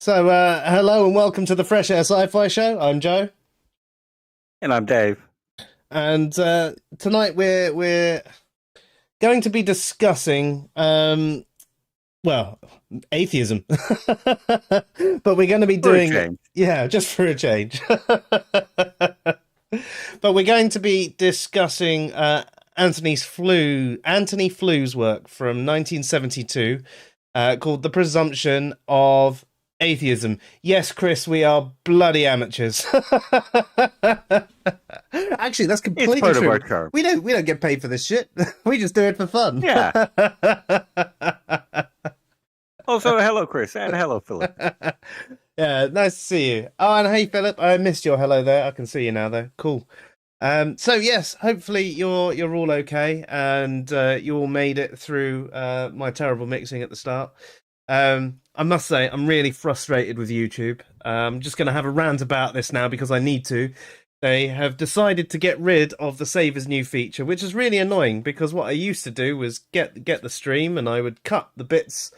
Hello and welcome to the Fresh Air Sci-Fi Show. I'm Joe, And I'm Dave. and tonight we're going to be discussing, well, atheism, but we're going to be For a doing, change. yeah, just for a change. But we're going to be discussing Antony Flew's work from 1972, called "The Presumption of Atheism." Yes, Chris, we are bloody amateurs. Actually, that's It's completely part of our true. charm. We don't get paid for this shit. We just do it for fun. Yeah. Also, hello, Chris, and hello, Philip. Yeah, nice to see you. Oh, and hey, Philip, I missed your hello there. I can see you now, though. Cool. So yes, hopefully you're all okay, and you all made it through my terrible mixing at the start. I must say, I'm really frustrated with YouTube. I'm just going to have a rant about this now because I need to. They have decided to get rid of the Save as New feature, which is really annoying because what I used to do was get the stream and I would cut the bits,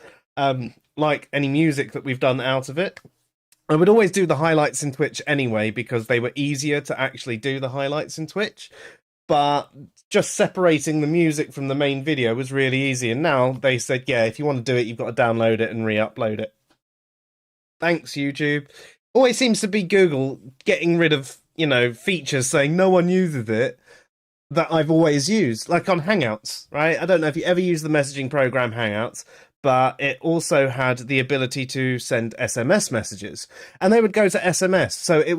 like any music that we've done out of it. I would always do the highlights in Twitch anyway because they were easier to actually do the highlights in Twitch. But just separating the music from the main video was really easy. And now they said, yeah, if you want to do it, you've got to download it and re-upload it. Thanks, YouTube. Always seems to be Google getting rid of, features saying no one uses it that I've always used, like on Hangouts, right? I don't know if you ever use the messaging program Hangouts, but it also had the ability to send SMS messages, and they would go to SMS. So it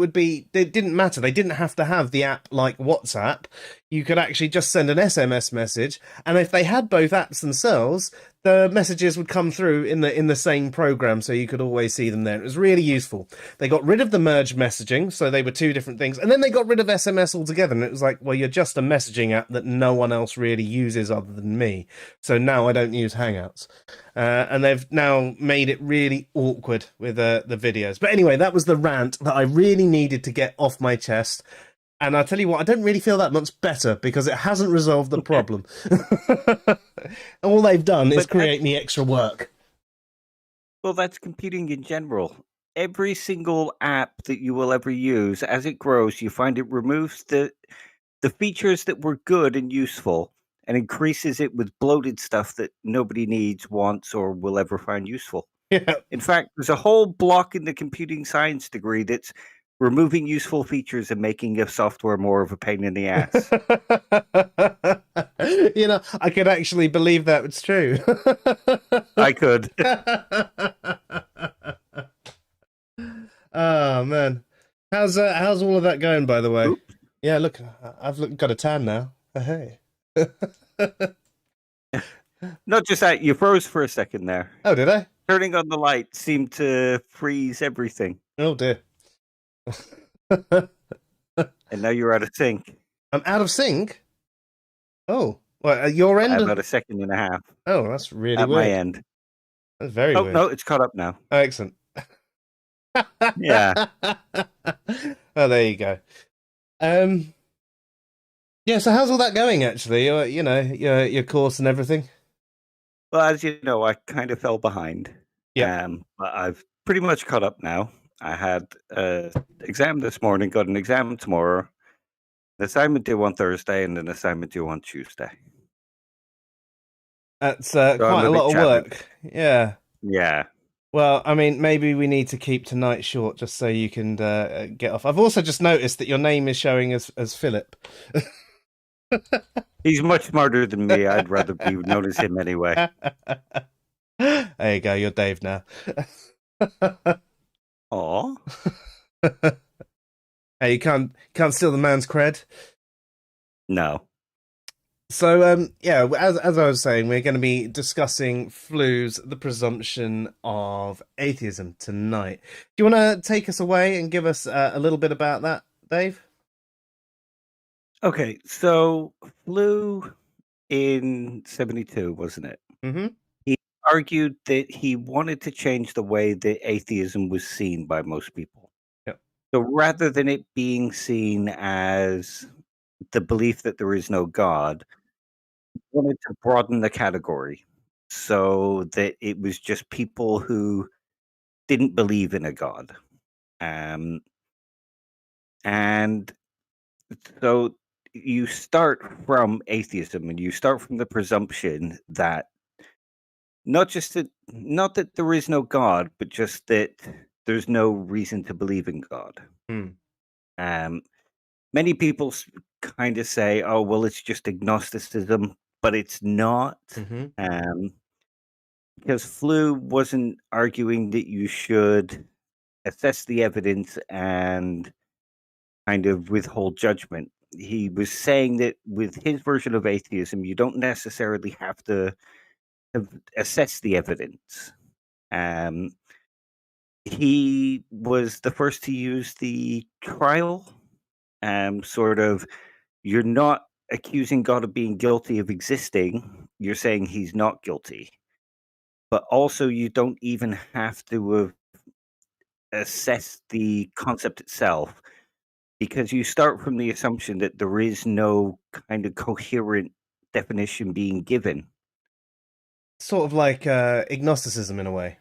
didn't matter. They didn't have to have the app like WhatsApp. You could actually just send an SMS message, and if they had both apps themselves, the messages would come through in the same program, so you could always see them there. It was really useful. They got rid of the merged messaging, so they were two different things, and then they got rid of SMS altogether. And it was like, well, you're just a messaging app that no one else really uses other than me. So now I don't use Hangouts, and they've now made it really awkward with the videos. But anyway, that was the rant that I really needed to get off my chest. And I tell you what, I don't really feel that much better because it hasn't resolved the problem. All they've done is But create me extra work. that's computing in general. Every single app that you will ever use, as it grows, you find it removes the features that were good and useful and increases it with bloated stuff that nobody needs, wants, or will ever find useful. Yeah. In fact, there's a whole block in the computing science degree that's removing useful features and making your software more of a pain in the ass. I could actually believe that was true. I could. Oh man, how's all of that going, by the way? Oops. Yeah, look, got a tan now. Hey. Not just that, you froze for a second there. Oh, did I? Turning on the light seemed to freeze everything. Oh dear. And now you're out of sync. I'm out of sync. Oh, well, at your By end? about a second and a half Oh, that's really at weird. my end. That's very Oh, weird. no, it's caught up now. Oh, excellent. Yeah. Oh, there you go. Yeah. So how's all that going? Actually, your course and everything. Well, as you know, I kind of fell behind. Yeah. But I've pretty much caught up now. I had an exam this morning, got an exam tomorrow, an assignment due on Thursday, and an assignment due on Tuesday. That's So quite I'm a a bit lot of challenged. work. Yeah. Yeah. Well, I mean, maybe we need to keep tonight short just so you can get off. I've also just noticed that your name is showing as Philip. He's much smarter than me. I'd rather be known as him anyway. There you go. You're Dave now. Aw. Hey, you can't steal the man's cred. No. So, yeah, as I was saying, we're going to be discussing Flew's The Presumption of Atheism tonight. Do you want to take us away and give us a little bit about that, Dave? Okay, so Flew in 72, wasn't it? Mm-hmm. He argued that he wanted to change the way that atheism was seen by most people. Yep. So rather than it being seen as the belief that there is no God, he wanted to broaden the category so that it was just people who didn't believe in a god. And so you start from atheism, and you start from the presumption that not that there is no God, but just that there's no reason to believe in God. Mm. Um, Many people kind of say, "Oh, well, it's just agnosticism," but it's not. Hmm. Um, because Flew wasn't arguing that you should assess the evidence and kind of withhold judgment. He was saying that with his version of atheism, you don't necessarily have assess the evidence. Um, he was the first to use the trial. Sort of, you're not accusing God of being guilty of existing. You're saying he's not guilty. But also, you don't even have to assess the concept itself, because you start from the assumption that there is no kind of coherent definition being given. Sort of like agnosticism in a way.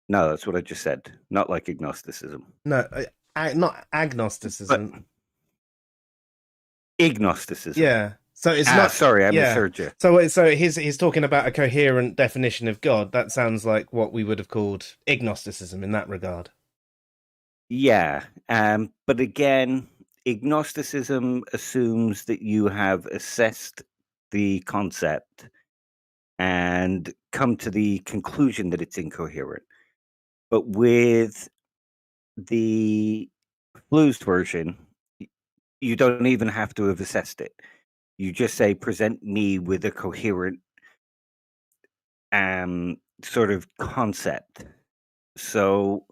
No, that's what I just said. Not like agnosticism, No, not but agnosticism. agnosticism. Yeah. So it's not. Sorry, I Yeah. misheard you. So he's talking about a coherent definition of God. That sounds like what we would have called agnosticism in that regard. Yeah. But again, agnosticism assumes that you have assessed the concept and come to the conclusion that it's incoherent. But with the Blues version, you don't even have to have assessed it. You just say, present me with a coherent sort of concept. So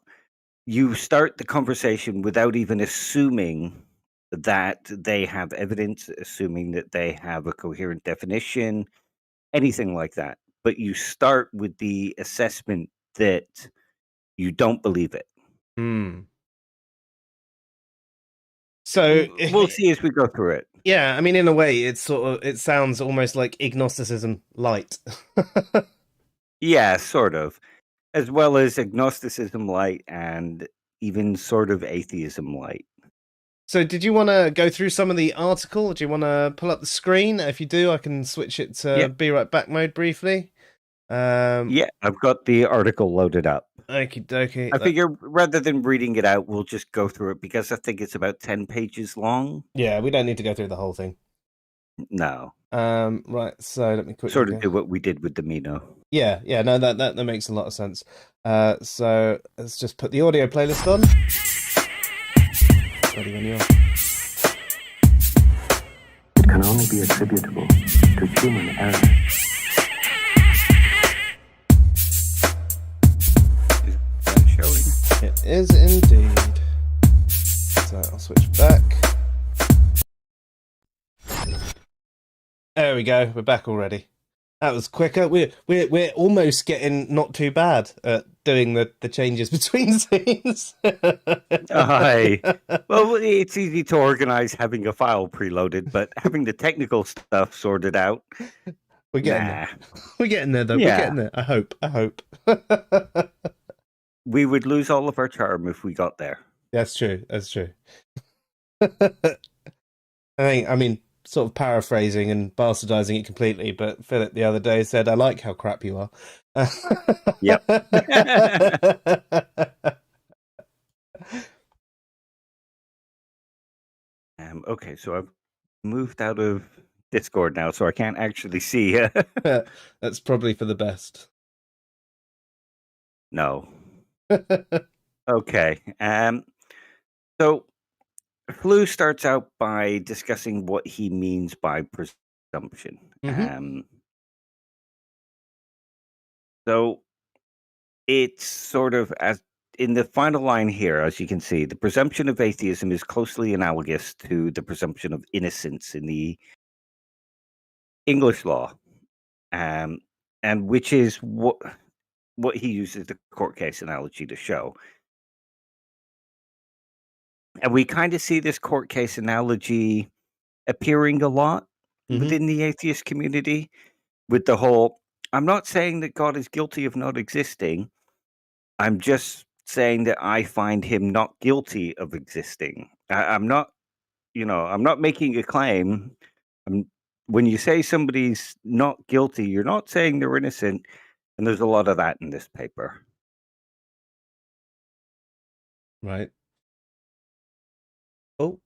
you start the conversation without even assuming that they have evidence, assuming that they have a coherent definition, anything like that. But you start with the assessment that you don't believe it. Hmm. So We'll see as we go through it. yeah, I mean, in a way, it sounds almost like agnosticism light. Yeah, sort of. As well as agnosticism light and even sort of atheism light. So, did you want to go through some of the article? Do you want to pull up the screen? If you do, I can switch it Yeah. to be right back mode briefly. Yeah, I've got the article loaded up. Okie dokie. I figure rather than reading it out, we'll just go through it because I think it's about 10 pages long. Yeah, we don't need to go through the whole thing. No. Right. So let me quickly Sort of do what we did with the Mino. Yeah, no, that makes a lot of sense. So let's just put the audio playlist on. Ready when you are. It can only be attributable to human error. Is that showing? It is indeed. So I'll switch back. There we go. We're back already. That was quicker. We're almost getting not too bad at doing the changes between scenes. Aye. Well, it's easy to organize having a file preloaded, but having the technical stuff sorted out. We're getting there. We're getting there, though. Yeah. We're getting there. I hope. We would lose all of our charm if we got there. That's true. I mean, sort of paraphrasing and bastardizing it completely, but Philip the other day said, "I like how crap you are." Yep. Okay, so I've moved out of Discord now, so I can't actually see. That's probably for the best. No. Okay. So Flew starts out by discussing what he means by presumption. Mm-hmm. So it's sort of as in the final line here, as you can see, the presumption of atheism is closely analogous to the presumption of innocence in the English law, and which is what he uses the court case analogy to show. And we kind of see this court case analogy appearing a lot within the atheist community with the whole, I'm not saying that God is guilty of not existing, I'm just saying that I find him not guilty of existing. I'm not, I'm not making a claim. I'm, when you say somebody's not guilty, you're not saying they're innocent. And there's a lot of that in this paper. Right. Oh,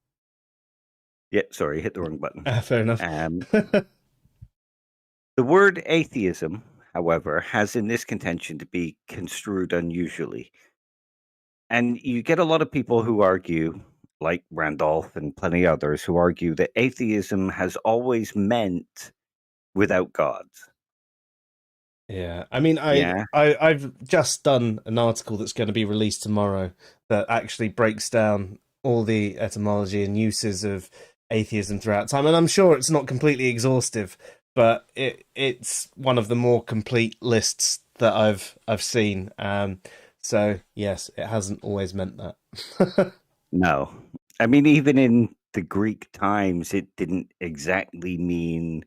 Yeah, sorry, hit the wrong button. fair enough. The word atheism, however, has in this contention to be construed unusually. And you get a lot of people who argue, like Randolph and plenty others, who argue that atheism has always meant without gods. Yeah, I mean, Yeah. I've just done an article that's going to be released tomorrow that actually breaks down all the etymology and uses of atheism throughout time, and I'm sure it's not completely exhaustive, but it's one of the more complete lists that I've seen. So yes, it hasn't always meant that. No. I mean, even in the Greek times, it didn't exactly mean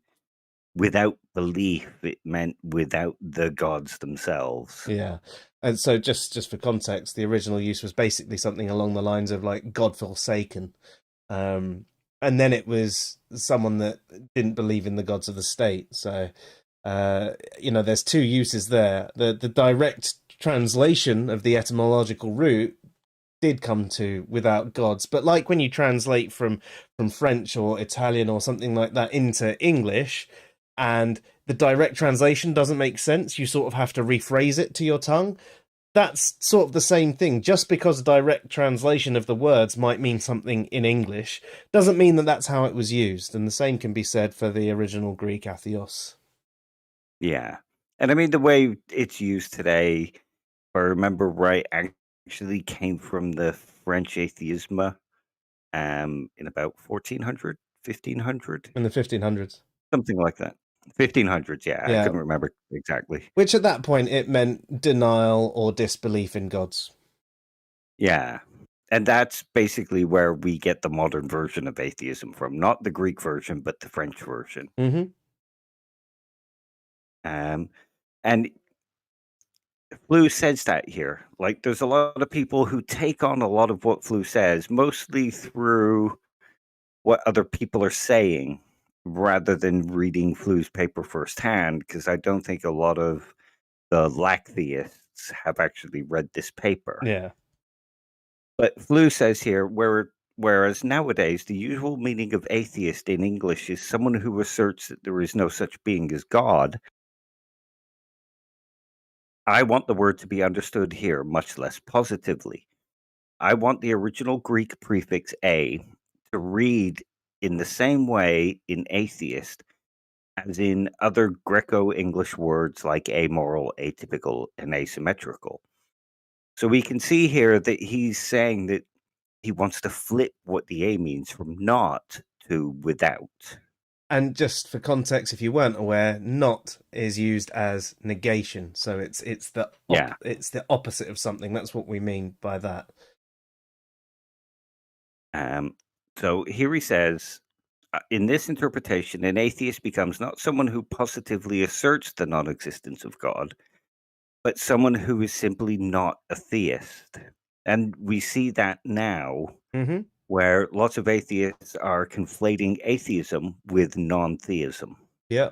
without belief. It meant without the gods themselves. Yeah. And so just for context, the original use was basically something along the lines of like God forsaken. And then it was someone that didn't believe in the gods of the state. So there's two uses there. The direct translation of the etymological root did come to without gods, but like when you translate from French or Italian or something like that into English, and the direct translation doesn't make sense, you sort of have to rephrase it to your tongue. That's sort of the same thing. Just because a direct translation of the words might mean something in English doesn't mean that that's how it was used, and the same can be said for the original Greek atheos. Yeah. And I mean, the way it's used today, if I remember right, actually came from the French atheism in about 1400, 1500, In the 1500s. something like that. 1500s, yeah. I Yeah. couldn't remember exactly. Which at that point it meant denial or disbelief in gods. Yeah. And that's basically where we get the modern version of atheism from. Not the Greek version, but the French version. Mm-hmm. And Flew says that here. Like, there's a lot of people who take on a lot of what Flew says, mostly through what other people are saying, rather than reading Flew's paper firsthand, because I don't think a lot of the lack theists have actually read this paper. Yeah. But Flew says here, whereas nowadays the usual meaning of atheist in English is someone who asserts that there is no such being as God, I want the word to be understood here much less positively. I want the original Greek prefix a to read in the same way in atheist as in other Greco-English words like amoral, atypical, and asymmetrical. So we can see here that he's saying that he wants to flip what the A means from not to without. And just for context, if you weren't aware, not is used as negation. So it's the opposite of something. That's what we mean by that. So here he says, in this interpretation, an atheist becomes not someone who positively asserts the non-existence of God, but someone who is simply not a theist. And we see that now, where lots of atheists are conflating atheism with non-theism. Yeah.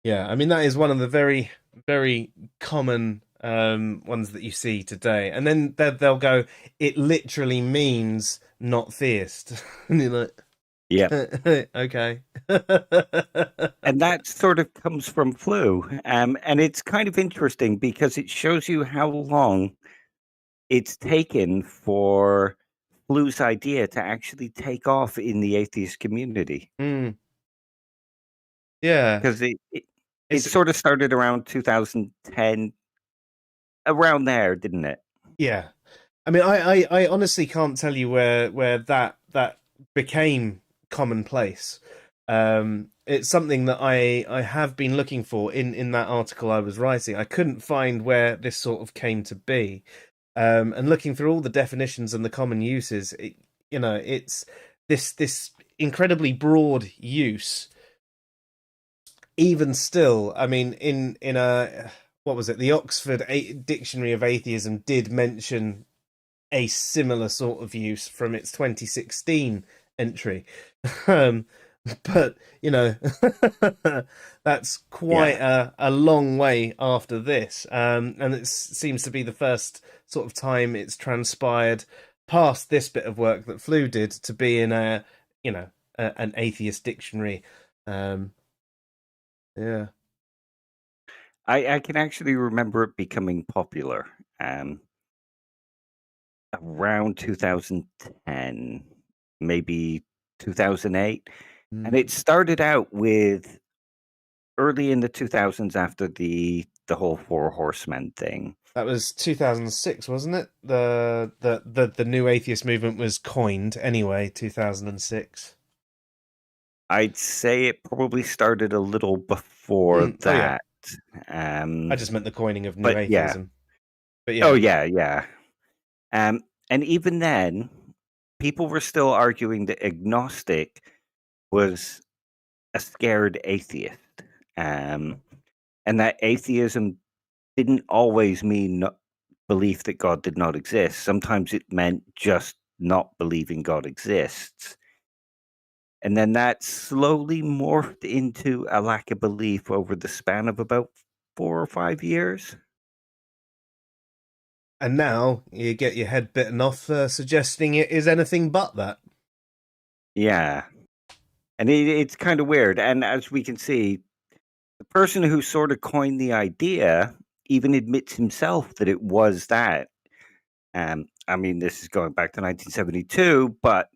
Yeah, I mean, that is one of the very, very common ones that you see today. And then they'll go, it literally means not theist. And you're like, yeah. Okay. And that sort of comes from Flew. And it's kind of interesting because it shows you how long it's taken for Flew's idea to actually take off in the atheist community. Yeah. Because it sort of started around 2010, around there, didn't it? Yeah. I mean, I honestly can't tell you where that became commonplace. It's something that I have been looking for in that article I was writing. I couldn't find where this sort of came to be. And looking through all the definitions and the common uses, it's this incredibly broad use. Even still, I mean, in a what was it? The Oxford Dictionary of Atheism did mention a similar sort of use from its 2016 entry. um, but that's quite a long way after this, and it seems to be the first sort of time it's transpired past this bit of work that Flew did to be in an atheist dictionary. Yeah. I can actually remember it becoming popular around 2010, maybe 2008. And it started out with early in the 2000s after the whole Four Horsemen thing. That was 2006, wasn't it? The new atheist movement was coined anyway, 2006. I'd say it probably started a little before that. I just meant the coining of new but atheism. But yeah. Oh yeah. And even then, people were still arguing that agnostic was a scared atheist, and that atheism didn't always mean belief that God did not exist. Sometimes it meant just not believing God exists. And then that slowly morphed into a lack of belief over the span of about 4 or 5 years. And now you get your head bitten off suggesting it is anything but that. Yeah. And it's kind of weird. And as we can see, the person who sort of coined the idea even admits himself that it was that. I mean, this is going back to 1972, but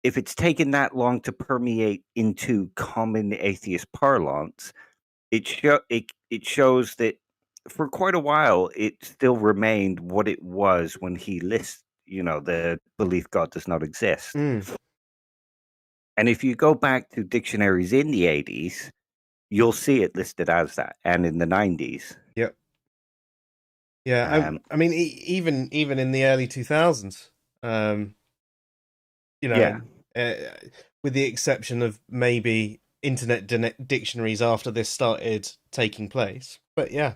if it's taken that long to permeate into common atheist parlance, it shows that for quite a while it still remained what it was when he lists, the belief God does not exist. And if you go back to dictionaries in the 80s, you'll see it listed as that, and in the 90s. Yep. Yeah, I mean, even in the early 2000s, with the exception of maybe internet dictionaries after this started taking place. But yeah.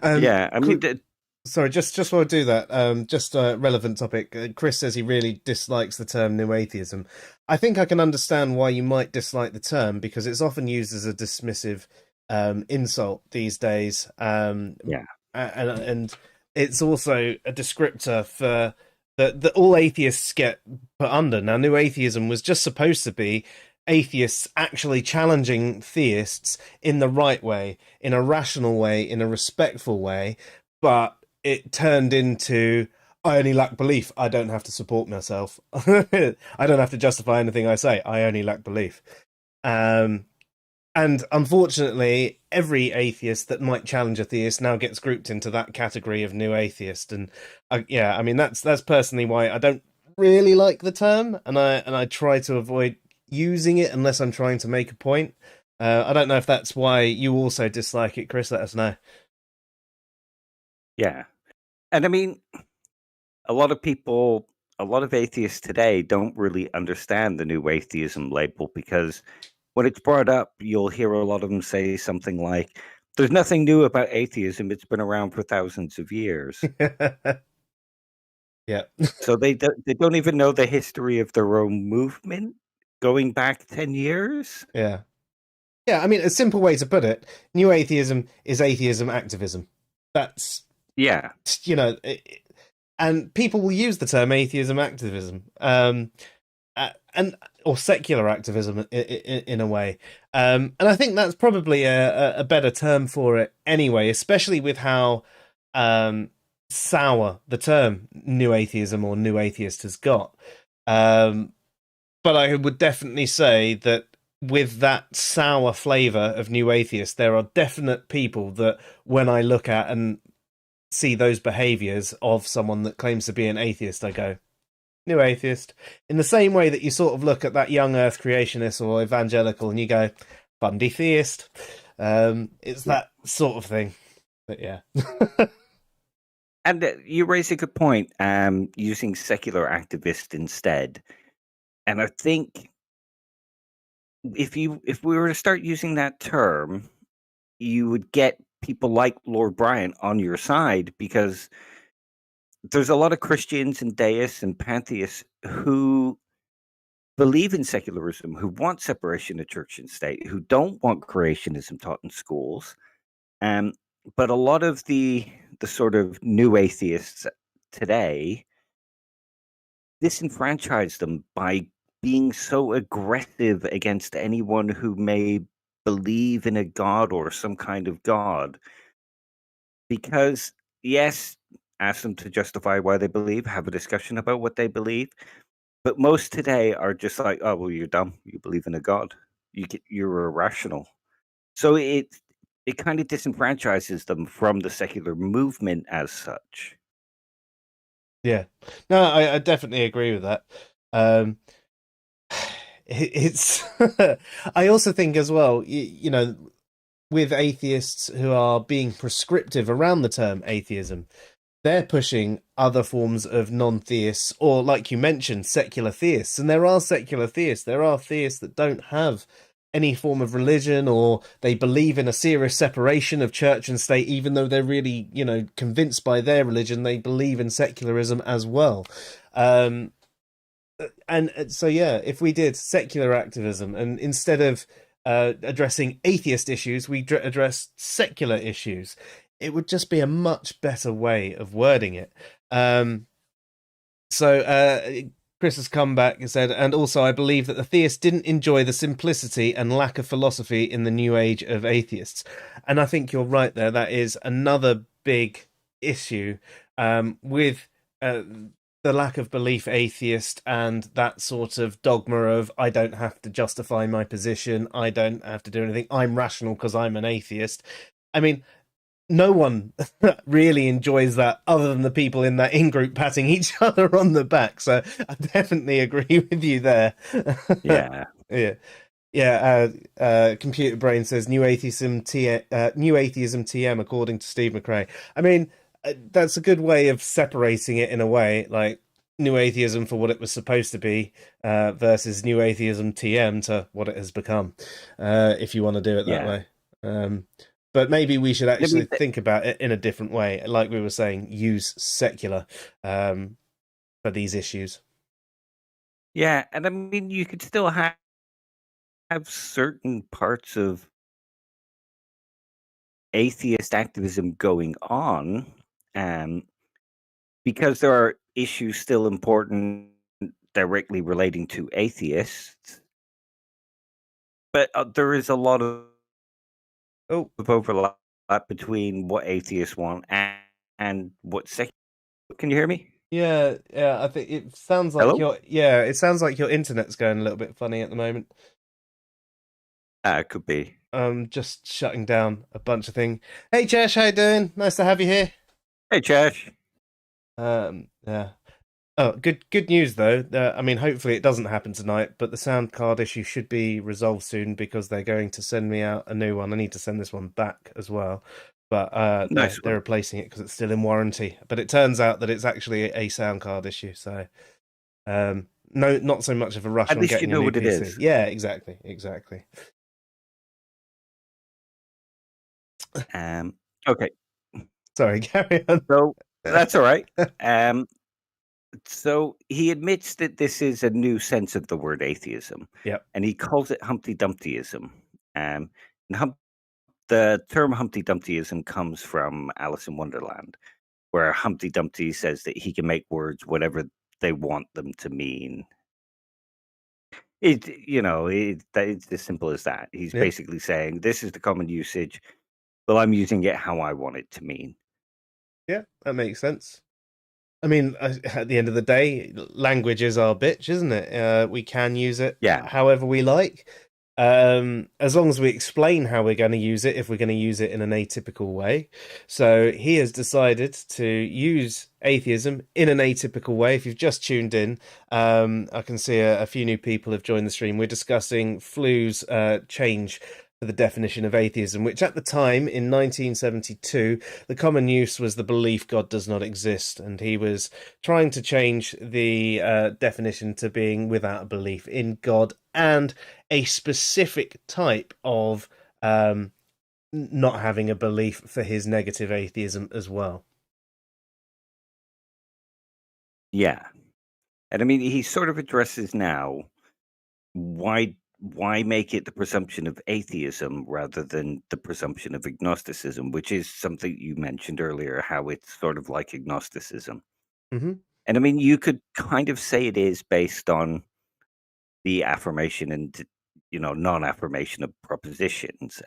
I mean, sorry, just while I do that, just a relevant topic. Chris says he really dislikes the term new atheism. I think I can understand why you might dislike the term, because it's often used as a dismissive insult these days. And it's also a descriptor for that all atheists get put under. Now, new atheism was just supposed to be atheists actually challenging theists in the right way, in a rational way, in a respectful way, but it turned into, I only lack belief. I don't have to support myself. I don't have to justify anything I say. I only lack belief. And unfortunately, every atheist that might challenge a theist now gets grouped into that category of new atheist. And I mean, that's personally why I don't really like the term, and I try to avoid using it unless I'm trying to make a point. I don't know if that's why you also dislike it, Chris. Let us know. Yeah. And I mean, a lot of atheists today don't really understand the new atheism label, because when it's brought up, you'll hear a lot of them say something like, there's nothing new about atheism. It's been around for thousands of years. Yeah. So they don't even know the history of their own movement going back 10 years. Yeah. Yeah, I mean, a simple way to put it, new atheism is atheism activism. That's, and people will use the term atheism activism, or secular activism in a way. And I think that's probably a better term for it anyway, especially with how sour the term new atheism or new atheist has got. But I would definitely say that with that sour flavour of new atheist, there are definite people that when I look at and see those behaviours of someone that claims to be an atheist, I go, new atheist. In the same way that you sort of look at that young earth creationist or evangelical and you go, fundy theist. It's that sort of thing. But yeah. And you raise a good point, using secular activist instead. And I think if we were to start using that term, you would get people like Lord Bryant on your side, because there's a lot of Christians and deists and pantheists who believe in secularism, who want separation of church and state, who don't want creationism taught in schools. Um, but a lot of the sort of new atheists today disenfranchise them by being so aggressive against anyone who may believe in a god or some kind of god. Because, yes, ask them to justify why they believe, have a discussion about what they believe. But most today are just like, oh, well, you're dumb. You believe in a god. You're irrational. So it kind of disenfranchises them from the secular movement as such. Yeah, no, I definitely agree with that. Um, it's I also think as well, you know, with atheists who are being prescriptive around the term atheism, they're pushing other forms of non-theists, or like you mentioned, secular theists. And there are secular theists. There are theists that don't have any form of religion, or they believe in a serious separation of church and state, even though they're really, you know, convinced by their religion, they believe in secularism as well. And so, yeah, if we did secular activism, and instead of addressing atheist issues, we address secular issues, it would just be a much better way of wording it. So Chris has come back and said, and also I believe that the theists didn't enjoy the simplicity and lack of philosophy in the new age of atheists. And I think you're right there. That is another big issue with the lack of belief atheist and that sort of dogma of, I don't have to justify my position, I don't have to do anything, I'm rational because I'm an atheist. I mean, no one really enjoys that other than the people in that in-group patting each other on the back. So I definitely agree with you there. Yeah. Computer Brain says new atheism TM according to Steve McRae. I mean, that's a good way of separating it in a way, like new atheism for what it was supposed to be versus new atheism TM to what it has become, if you want to do it that way. But maybe we should actually think about it in a different way. Like we were saying, use secular for these issues. Yeah, and I mean, you could still have certain parts of atheist activism going on, because there are issues still important directly relating to atheists. But there is a lot of overlap between what atheists want and what secular. Can you hear me? Yeah. I think it sounds like it sounds like your internet's going a little bit funny at the moment. It could be. Just shutting down a bunch of things. Hey, Josh, how you doing? Nice to have you here. Hey, Josh. Yeah. Oh, good news though. I mean, hopefully it doesn't happen tonight, but the sound card issue should be resolved soon because they're going to send me out a new one. I need to send this one back as well, but they're replacing it because it's still in warranty. But it turns out that it's actually a sound card issue, so no, not so much of a rush. At on least getting you know a new what PC. it is. Yeah, exactly. Okay. Sorry, carry on. So that's all right. So he admits that this is a new sense of the word atheism. Yep. And he calls it Humpty Dumptyism. And the term Humpty Dumptyism comes from Alice in Wonderland, where Humpty Dumpty says that he can make words whatever they want them to mean. It's as simple as that. He's basically saying, this is the common usage, but I'm using it how I want it to mean. Yeah, that makes sense. I mean, at the end of the day, language is our bitch, isn't it? We can use it however we like. As long as we explain how we're going to use it, if we're going to use it in an atypical way. So he has decided to use atheism in an atypical way. If you've just tuned in, I can see a few new people have joined the stream. We're discussing Flew's change for the definition of atheism, which at the time in 1972, the common use was the belief God does not exist, and he was trying to change the definition to being without a belief in God and a specific type of not having a belief for his negative atheism as well. Yeah. And I mean, he sort of addresses now why make it the presumption of atheism rather than the presumption of agnosticism, which is something you mentioned earlier, how it's sort of like agnosticism. Hmm. And I mean, you could kind of say it is based on the affirmation and non-affirmation of propositions.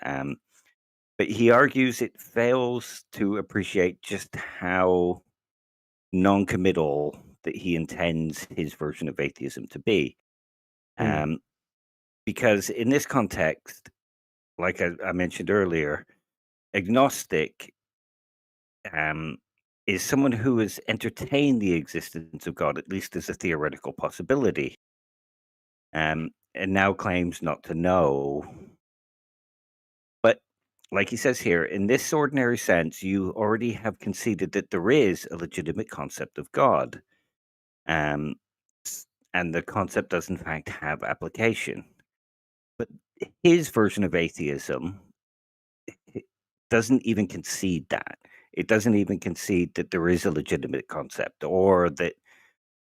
But he argues it fails to appreciate just how non-committal that he intends his version of atheism to be. Mm. Um, because in this context, like I mentioned earlier, agnostic um, is someone who has entertained the existence of God, at least as a theoretical possibility, and now claims not to know. But like he says here, in this ordinary sense, you already have conceded that there is a legitimate concept of God. Um, and the concept does, in fact, have application. But his version of atheism it doesn't even concede that. It doesn't even concede that there is a legitimate concept or that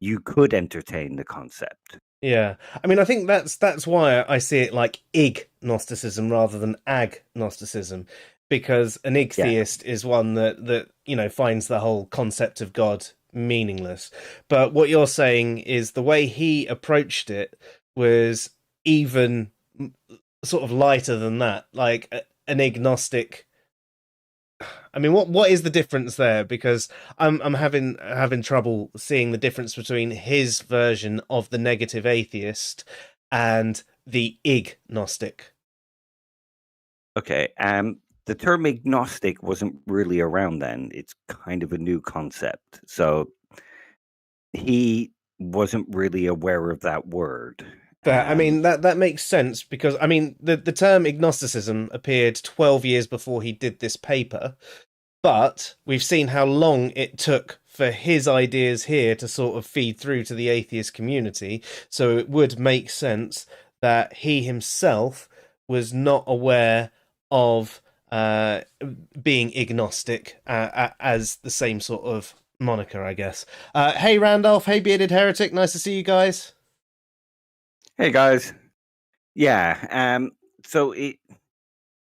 you could entertain the concept. Yeah, I mean, I think that's why I see it like ignosticism rather than agnosticism, because an Yeah. igtheist is one that finds the whole concept of God meaningless. But what you're saying is the way he approached it was even sort of lighter than that, like an agnostic. I mean, what is the difference there? Because I'm having trouble seeing the difference between his version of the negative atheist and the ignostic. Okay. The term agnostic wasn't really around then. It's kind of a new concept. So he wasn't really aware of that word. Fair. I mean, that makes sense because I mean the term agnosticism appeared 12 years before he did this paper, but we've seen how long it took for his ideas here to sort of feed through to the atheist community. So it would make sense that he himself was not aware of being agnostic as the same sort of moniker, I guess. Hey, Randolph. Hey, Bearded Heretic. Nice to see you guys. Hey guys. Yeah. So it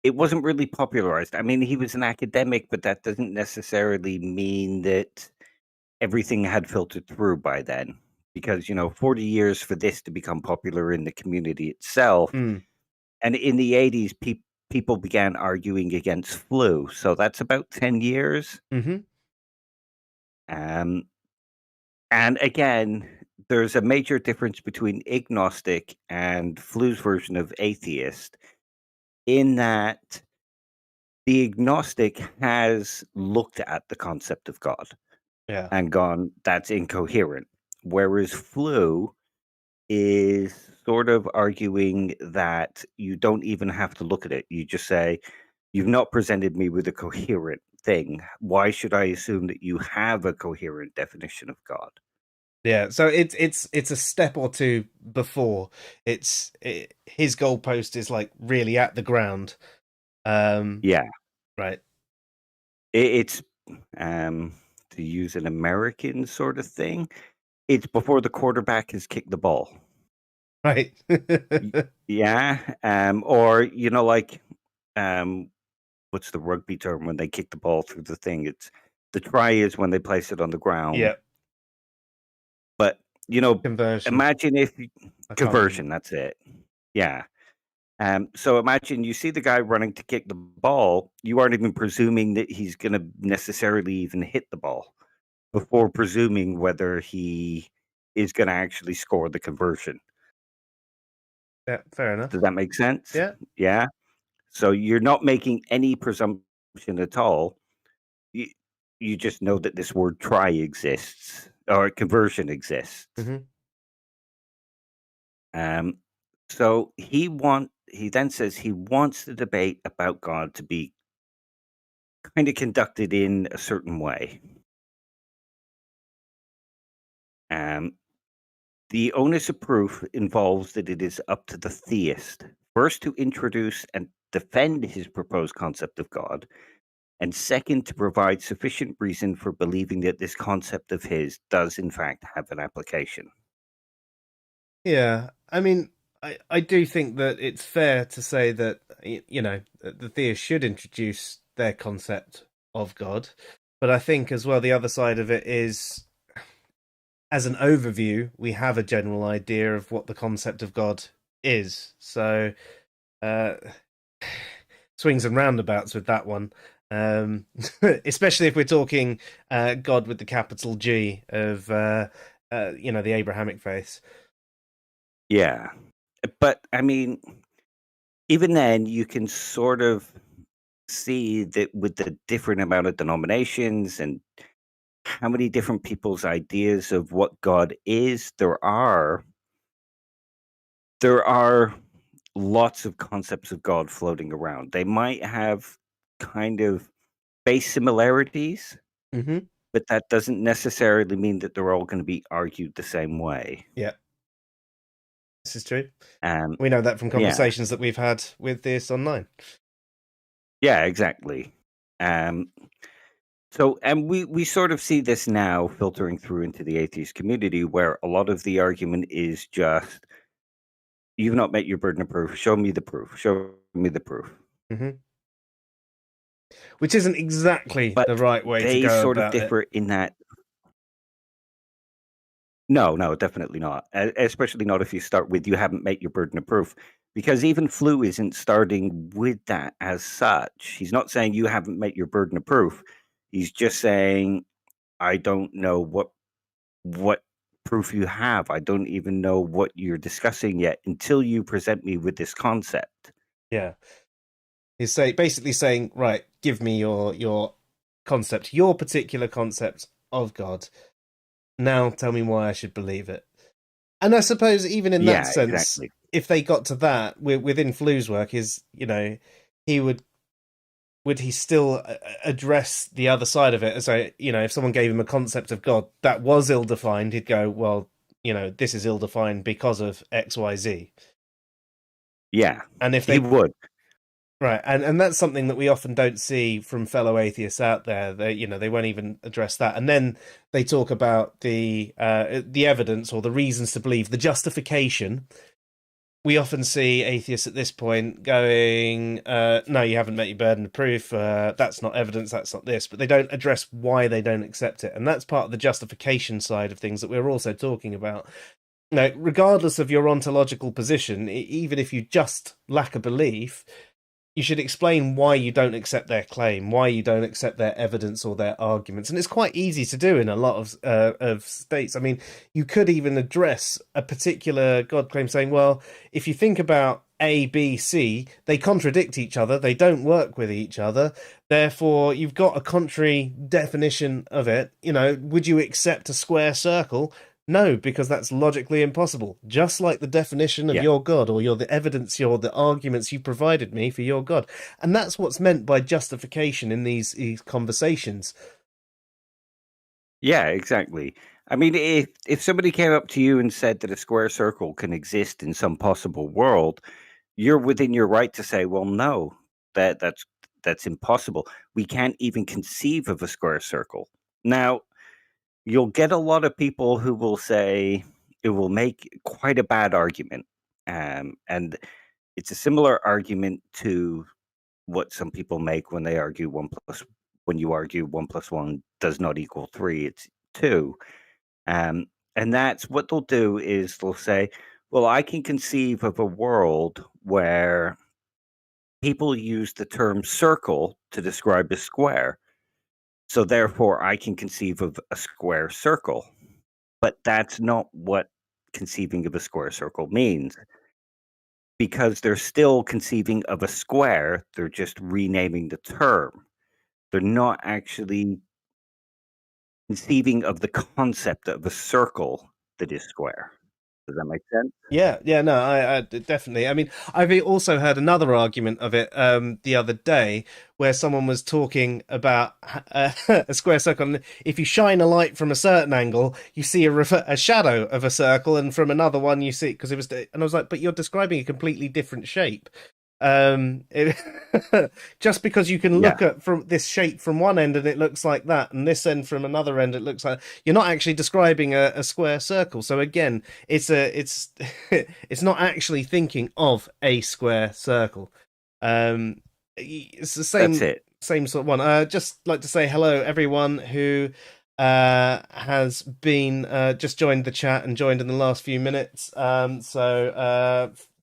wasn't really popularized. I mean, he was an academic, but that doesn't necessarily mean that everything had filtered through by then. Because, 40 years for this to become popular in the community itself. Mm. And in the 80s, people began arguing against flu. So that's about 10 years. Mm-hmm. Um, and again, there's a major difference between agnostic and Flew's version of atheist in that the agnostic has looked at the concept of God Yeah. and gone, that's incoherent. Whereas Flew is sort of arguing that you don't even have to look at it. You just say, you've not presented me with a coherent thing. Why should I assume that you have a coherent definition of God? Yeah, so it's a step or two before. His goalpost is like really at the ground. Yeah. Right. It's to use an American sort of thing. It's before the quarterback has kicked the ball. Right. Yeah. Or like what's the rugby term when they kick the ball through the thing? It's the try is when they place it on the ground. Yeah. But Conversion. imagine if I can't remember. conversion, that's it. Yeah. So imagine you see the guy running to kick the ball. You aren't even presuming that he's going to necessarily even hit the ball before presuming whether he is going to actually score the conversion. Yeah, fair enough. Does that make sense? Yeah. Yeah. So you're not making any presumption at all. You, you just know that this word try exists or conversion exists. Mm-hmm. Um, so he then says he wants the debate about God to be kind of conducted in a certain way. Um, the onus of proof involves that it is up to the theist first to introduce and defend his proposed concept of God, and second, to provide sufficient reason for believing that this concept of his does in fact have an application. Yeah, I mean, I do think that it's fair to say that the theists should introduce their concept of God, but I think as well the other side of it is, as an overview, we have a general idea of what the concept of God is. So, swings and roundabouts with that one. Especially if we're talking God with the capital G of the Abrahamic faith. Yeah. But I mean, even then, you can sort of see that with the different amount of denominations and how many different people's ideas of what God is there are lots of concepts of God floating around. They might have kind of base similarities, Mm-hmm. but that doesn't necessarily mean that they're all going to be argued the same way. Yeah, this is true. Um, We know that from conversations that we've had with theists online. Yeah, exactly. So, and we sort of see this now filtering through into the atheist community, where a lot of the argument is just, you've not met your burden of proof. Show me the proof. Show me the proof. Mm-hmm. Which isn't exactly But the right way to they go sort of about it. differ in that. No, definitely not. Especially not if you start with, you haven't met your burden of proof. Because even Flew isn't starting with that as such. He's not saying you haven't met your burden of proof. He's just saying, I don't know what proof you have. I don't even know what you're discussing yet until you present me with this concept. Yeah. He's basically saying, right, give me your concept, your particular concept of God. Now tell me why I should believe it. And I suppose even in that sense, exactly. If they got to that within Flew's work, is he would he still address the other side of it? So if someone gave him a concept of God that was ill-defined, he'd go, well, this is ill-defined because of X, Y, Z. Yeah, and if he would. Right, and that's something that we often don't see from fellow atheists out there. They won't even address that, and then they talk about the evidence or the reasons to believe, the justification. We often see atheists at this point going, "No, you haven't met your burden of proof. That's not evidence. That's not this." But they don't address why they don't accept it, and that's part of the justification side of things that we're also talking about. Now, regardless of your ontological position, even if you just lack a belief, you should explain why you don't accept their claim, why you don't accept their evidence or their arguments. And it's quite easy to do in a lot of states. I mean, you could even address a particular God claim saying, well, if you think about A, B, C, they contradict each other. They don't work with each other. Therefore, you've got a contrary definition of it. Would you accept a square circle? No, because that's logically impossible. Just like the definition of your God, or the evidence, the arguments you provided me for your God. And that's what's meant by justification in these conversations. Yeah, exactly. I mean, if somebody came up to you and said that a square circle can exist in some possible world, you're within your right to say, well, no, that's impossible. We can't even conceive of a square circle. Now, you'll get a lot of people who will say it will make quite a bad argument. And it's a similar argument to what some people make when they argue when you argue 1 + 1 does not equal 3, it's 2. And that's what they'll do is they'll say, well, I can conceive of a world where people use the term circle to describe a square. So therefore, I can conceive of a square circle. But that's not what conceiving of a square circle means. Because they're still conceiving of a square, they're just renaming the term. They're not actually conceiving of the concept of a circle that is square. Does that make sense? Yeah, no, I definitely. I mean, I've also heard another argument of it the other day, where someone was talking about a square circle. And if you shine a light from a certain angle, you see a shadow of a circle, and from another one, you see, because it was. And I was like, but you're describing a completely different shape. It, just because you can look Yeah. at from this shape from one end and it looks like that, and this end from another end it looks like, you're not actually describing a square circle. So again, it's it's not actually thinking of a square circle. It's the That's it. same sort of one. Just like to say hello everyone who has been just joined the chat and joined in the last few minutes.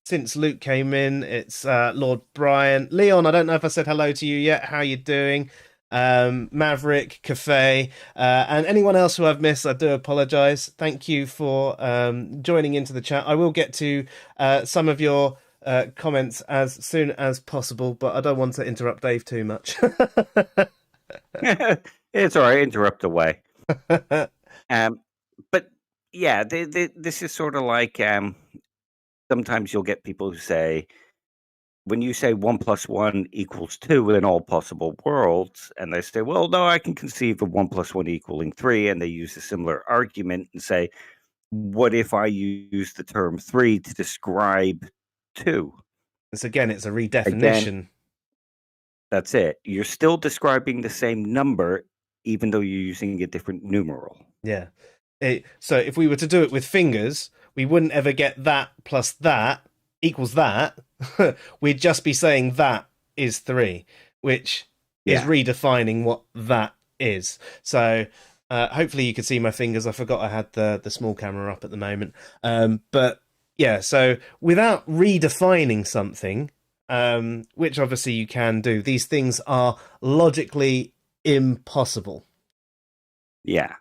Since Luke came in, it's Lord Brian. Leon, I don't know if I said hello to you yet. How you doing? Maverick, Cafe, and anyone else who I've missed, I do apologize. Thank you for joining into the chat. I will get to some of your comments as soon as possible, but I don't want to interrupt Dave too much. It's all right. Interrupt away. But yeah, this is sort of like sometimes you'll get people who say, when you say 1 + 1 = 2 in all possible worlds, and they say, well, no, I can conceive of 1 + 1 = 3, and they use a similar argument and say, what if I use the term 3 to describe 2? It's a Again, redefinition. that's it. You're still describing the same number, even though you're using a different numeral. Yeah. So if we were to do it with fingers, we wouldn't ever get that plus that equals that. We'd just be saying that is 3, which is redefining what that is. So hopefully you can see my fingers. I forgot I had the small camera up at the moment. But yeah, so without redefining something, which obviously you can do, these things are logically impossible. Yeah.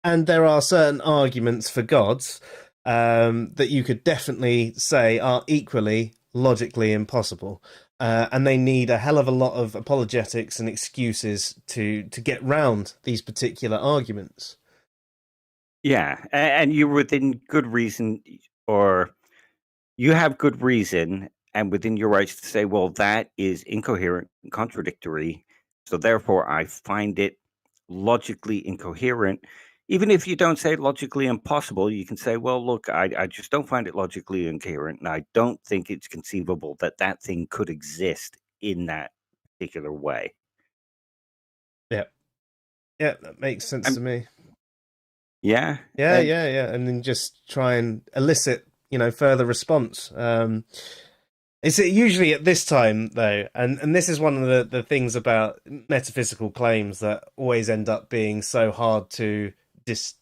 And there are certain arguments for gods that you could definitely say are equally logically impossible. And they need a hell of a lot of apologetics and excuses to get round these particular arguments. Yeah. And you're within good reason, or you have good reason and within your rights to say, well, that is incoherent and contradictory. So therefore, I find it logically incoherent. Even if you don't say logically impossible, you can say, well, look, I just don't find it logically incoherent. And I don't think it's conceivable that that thing could exist in that particular way. Yeah. Yeah, that makes sense to me. Yeah. Yeah. And then just try and elicit, further response. It's usually at this time, though, and this is one of the things about metaphysical claims that always end up being so hard to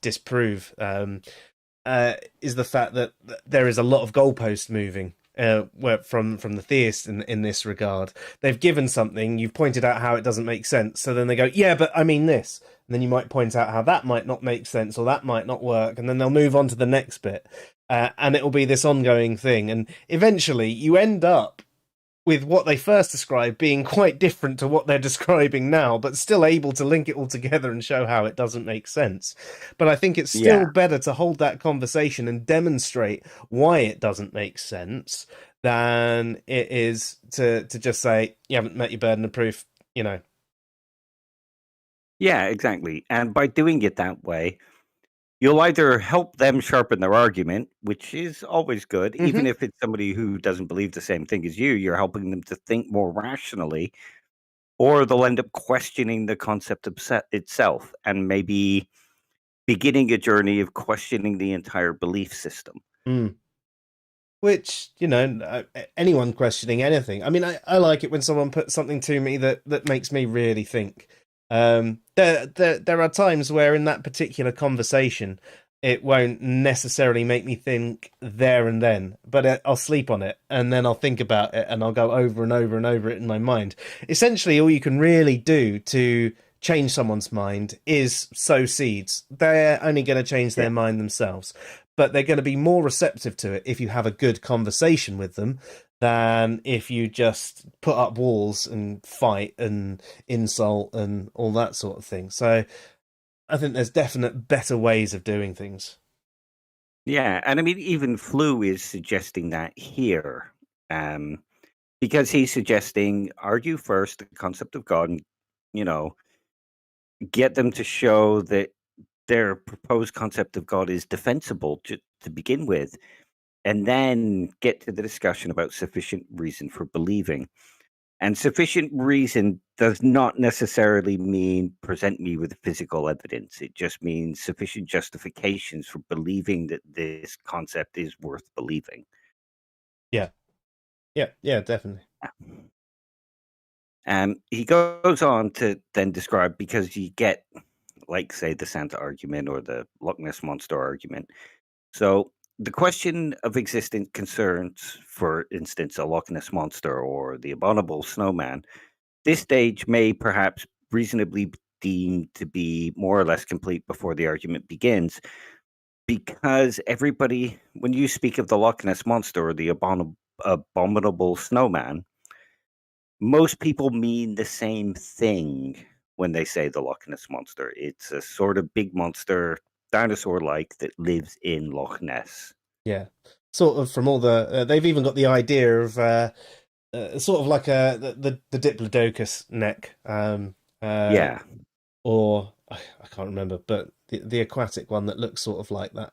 disprove, is the fact that there is a lot of goalpost moving from the theists in this regard. They've given something, you've pointed out how it doesn't make sense, so then they go, yeah, but I mean this. And then you might point out how that might not make sense or that might not work, and then they'll move on to the next bit. And it'll be this ongoing thing. And eventually you end up with what they first described being quite different to what they're describing now, but still able to link it all together and show how it doesn't make sense. But I think it's still better to hold that conversation and demonstrate why it doesn't make sense than it is to just say, you haven't met your burden of proof, Yeah, exactly. And by doing it that way, you'll either help them sharpen their argument, which is always good, even if it's somebody who doesn't believe the same thing as you, you're helping them to think more rationally, or they'll end up questioning the concept itself and maybe beginning a journey of questioning the entire belief system. Which, anyone questioning anything. I mean, I like it when someone puts something to me that makes me really think. There are times where in that particular conversation, it won't necessarily make me think there and then, but I'll sleep on it and then I'll think about it and I'll go over and over and over it in my mind. Essentially, all you can really do to change someone's mind is sow seeds. They're only going to change their mind themselves, but they're going to be more receptive to it if you have a good conversation with them than if you just put up walls and fight and insult and all that sort of thing. So I think there's definite better ways of doing things. Yeah, and I mean, even Flew is suggesting that here, because he's suggesting argue first the concept of God and, get them to show that their proposed concept of God is defensible to begin with. and then get to the discussion about sufficient reason for believing. And sufficient reason does not necessarily mean present me with physical evidence. It just means sufficient justifications for believing that this concept is worth believing. Yeah, definitely. He goes on to then describe, because you get, like, say, the Santa argument or the Loch Ness Monster argument. So the question of existence concerns, for instance, a Loch Ness Monster or the abominable snowman. This stage may perhaps reasonably be deemed to be more or less complete before the argument begins, because everybody, when you speak of the Loch Ness Monster or the abominable snowman, most people mean the same thing when they say the Loch Ness Monster. It's a sort of big monster, dinosaur-like, that lives in Loch Ness. Yeah, sort of from all the they've even got the idea of sort of like the Diplodocus neck, Yeah. or I can't remember, but the aquatic one that looks sort of like that.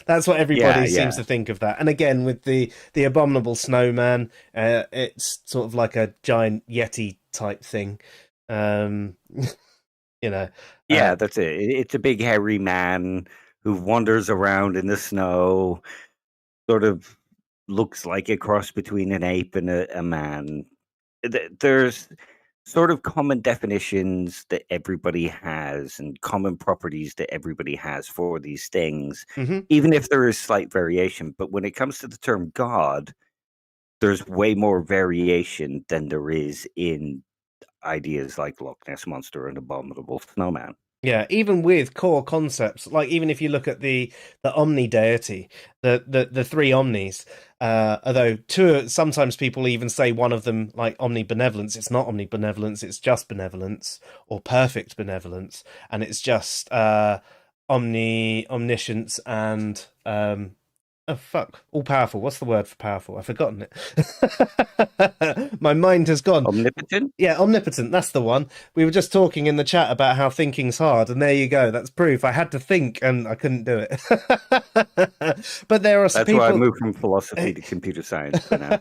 That's what everybody seems to think of that. And again, with the abominable snowman, it's sort of like a giant yeti type thing. You know. Yeah, that's it. It's a big hairy man who wanders around in the snow, sort of looks like a cross between an ape and a man. There's sort of common definitions that everybody has and common properties that everybody has for these things, even if there is slight variation. But when it comes to the term God, there's way more variation than there is in ideas like Loch Ness Monster and Abominable Snowman. Yeah, even with core concepts, like even if you look at the omni deity, the three omnis, although sometimes people even say one of them, like omnibenevolence, it's not omnibenevolence, it's just benevolence or perfect benevolence, and it's just omniscience and oh fuck, all powerful. What's the word for powerful? I've forgotten it. My mind has gone. Omnipotent? Yeah, omnipotent. That's the one. We were just talking in the chat about how thinking's hard, and there you go. That's proof. I had to think, and I couldn't do it. But there are That's people. why I moved from philosophy to computer science for now.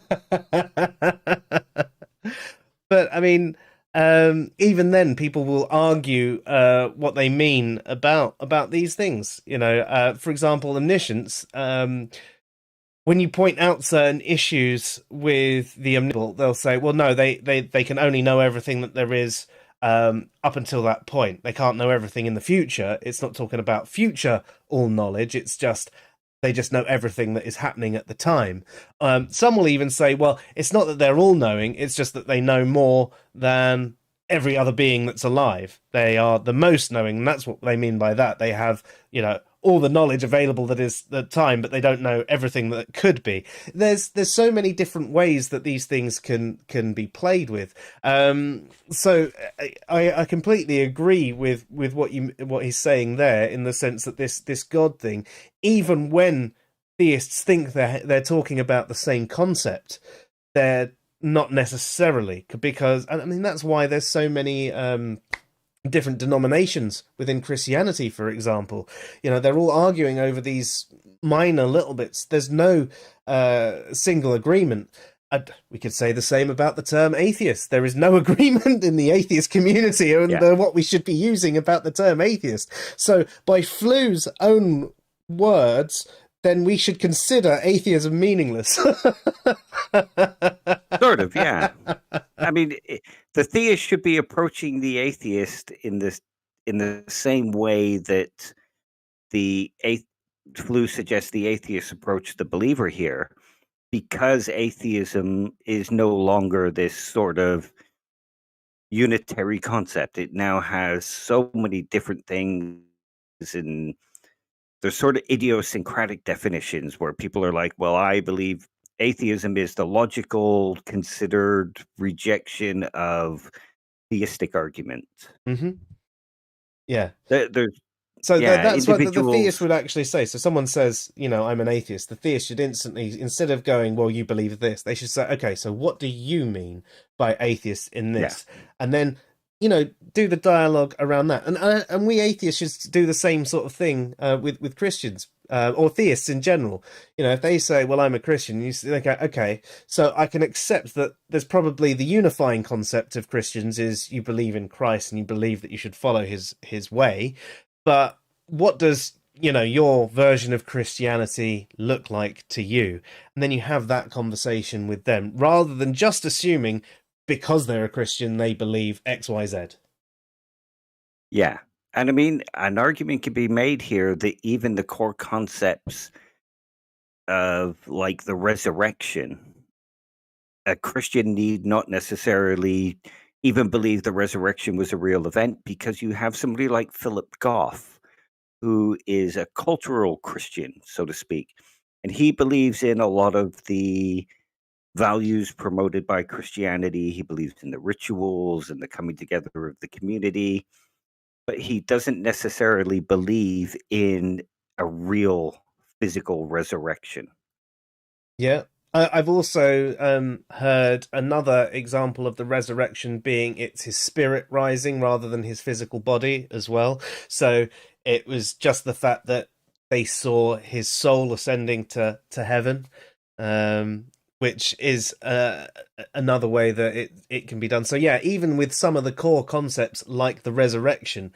But I mean, even then, people will argue what they mean about these things. You know, for example, omniscience. When you point out certain issues with the omnipotent, they'll say, well, no, they can only know everything that there is up until that point. They can't know everything in the future. It's not talking about future all knowledge. It's just they just know everything that is happening at the time. Some will even say, well, it's not that they're all knowing. It's just that they know more than every other being that's alive. They are the most knowing, and that's what they mean by that. They have, you know, all the knowledge available that is the time, but they don't know everything that could be. There's so many different ways that these things can be played with. So I completely agree with what he's saying there, in the sense that this God thing, even when theists think they're talking about the same concept, they're not necessarily, because I mean that's why there's so many different denominations within Christianity, for example. You know, they're all arguing over these minor little bits. There's no single agreement. We could say the same about the term atheist. There is no agreement in the atheist community on what we should be using about the term atheist. So by Flew's own words, then we should consider atheism meaningless. Sort of, yeah. I mean, the theist should be approaching the atheist in the same way that Flew suggests the atheist approach the believer here, because atheism is no longer this sort of unitary concept. It now has so many different things, and there's sort of idiosyncratic definitions where people are like, well, I believe atheism is the logical, considered rejection of theistic argument. Yeah. There's So that's what the theist individuals. would actually say. So someone says, you know, I'm an atheist. The theist should instantly, instead of going, well, you believe this, they should say, okay, so what do you mean by atheist in this? And then, you know, do the dialogue around that. And we atheists should do the same sort of thing with Christians. or theists in general. You know, if they say, well, I'm a Christian, you think, okay, so I can accept that there's probably the unifying concept of Christians is you believe in Christ and you believe that you should follow his way. But what does, your version of Christianity look like to you? And then you have that conversation with them rather than just assuming because they're a Christian, they believe X, Y, Z. Yeah. And I mean, an argument can be made here that even the core concepts of like the resurrection, a Christian need not necessarily even believe the resurrection was a real event, because you have somebody like Philip Goff, who is a cultural Christian, so to speak. And he believes in a lot of the values promoted by Christianity. He believes in the rituals and the coming together of the community, but he doesn't necessarily believe in a real physical resurrection. Yeah. I've also heard another example of the resurrection being it's his spirit rising rather than his physical body as well. So it was just the fact that they saw his soul ascending to heaven, which is another way that it can be done. So yeah, even with some of the core concepts like the resurrection,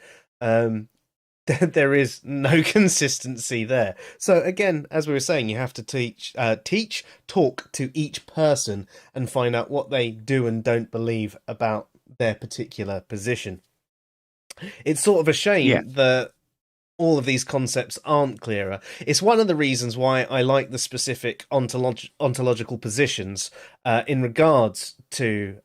there is no consistency there. So again, as we were saying, you have to talk to each person and find out what they do and don't believe about their particular position. It's sort of a shame that all of these concepts aren't clearer. It's one of the reasons why I like the specific ontological positions in regards to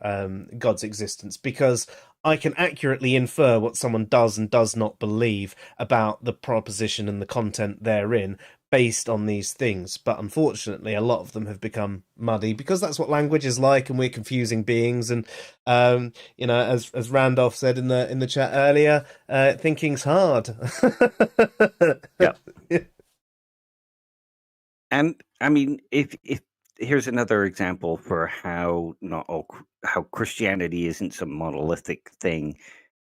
God's existence, because I can accurately infer what someone does and does not believe about the proposition and the content therein based on these things. But unfortunately, a lot of them have become muddy because that's what language is like, and we're confusing beings. And as Randolph said in the chat earlier, thinking's hard. Yeah. And I mean, if here's another example for how Christianity isn't some monolithic thing,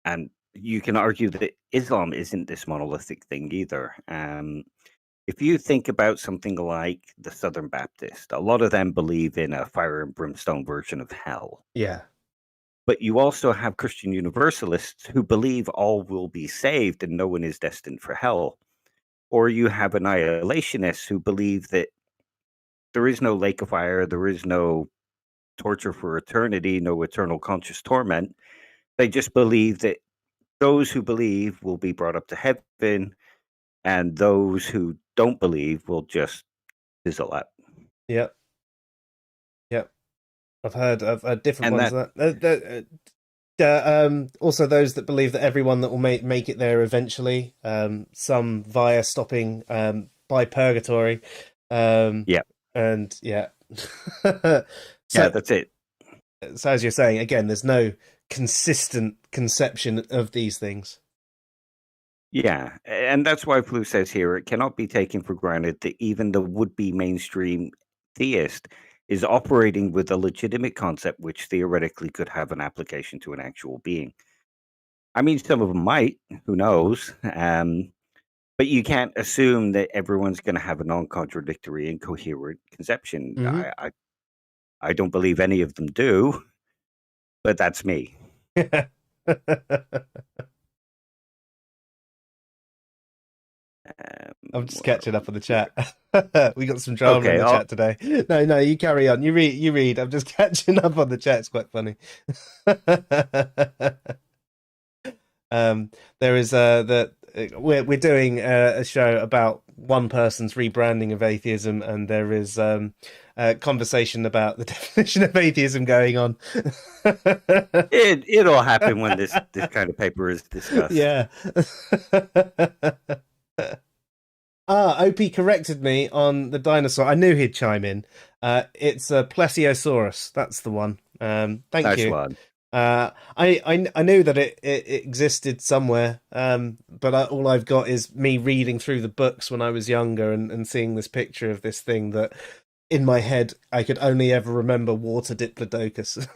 and you can argue that Islam isn't this monolithic thing either. If you think about something like the Southern Baptist, a lot of them believe in a fire and brimstone version of hell. Yeah. But you also have Christian Universalists who believe all will be saved and no one is destined for hell. Or you have annihilationists who believe that there is no lake of fire, there is no torture for eternity, no eternal conscious torment. They just believe that those who believe will be brought up to heaven, and those who don't believe will just fizzle out. Yep. I've heard different And ones. Also, those that believe that everyone that will make it there eventually, some via stopping by purgatory. And yeah. So that's it. So as you're saying, again, there's no consistent conception of these things. Yeah, and that's why Flew says here it cannot be taken for granted that even the would-be mainstream theist is operating with a legitimate concept which theoretically could have an application to an actual being. I mean, some of them might, who knows? But you can't assume that everyone's going to have a non-contradictory and coherent conception. Mm-hmm. I don't believe any of them do, but that's me. I'm just catching up on the chat. We got some drama in the chat today. No, you carry on. You read. I'm just catching up on the chat. It's quite funny. There is that we're doing a show about one person's rebranding of atheism, and there is a conversation about the definition of atheism going on. It'll happen when this kind of paper is discussed. Yeah. OP corrected me on the dinosaur. I knew he'd chime in. It's a Plesiosaurus. That's the one. Thank nice you. One. I knew that it existed somewhere, but all I've got is me reading through the books when I was younger and seeing this picture of this thing that in my head I could only ever remember water diplodocus.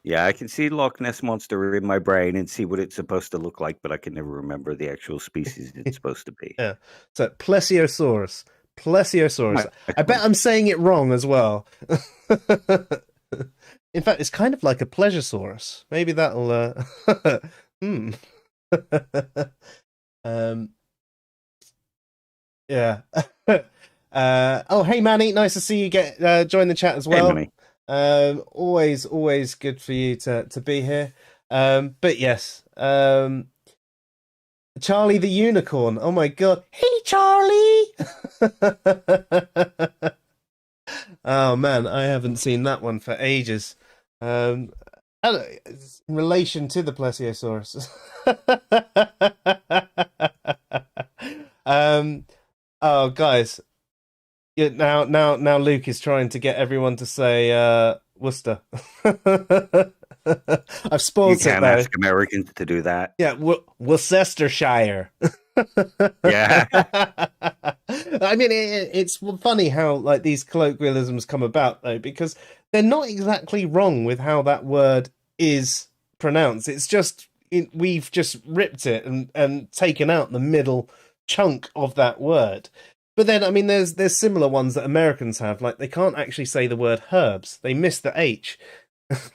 Yeah, I can see Loch Ness Monster in my brain and see what it's supposed to look like, but I can never remember the actual species it's supposed to be. Yeah. So plesiosaurus. Plesiosaurus. I bet I'm saying it wrong as well. In fact, it's kind of like a plesiosaurus. Maybe that'll yeah. Oh, hey Manny, nice to see you get join the chat as well. Hey, Always good for you to be here. But yes, Charlie the Unicorn. Oh my god. Hey Charlie. Oh man, I haven't seen that one for ages. In relation to the plesiosaurus. Oh guys. Yeah, now Luke is trying to get everyone to say Worcester. I've spoiled it though. You can't ask Americans to do that. Yeah, Worcestershire. Yeah. I mean, it's funny how like these colloquialisms come about though, because they're not exactly wrong with how that word is pronounced. It's just we've just ripped it and taken out the middle chunk of that word. But then, I mean, there's similar ones that Americans have. Like they can't actually say the word herbs; they miss the H.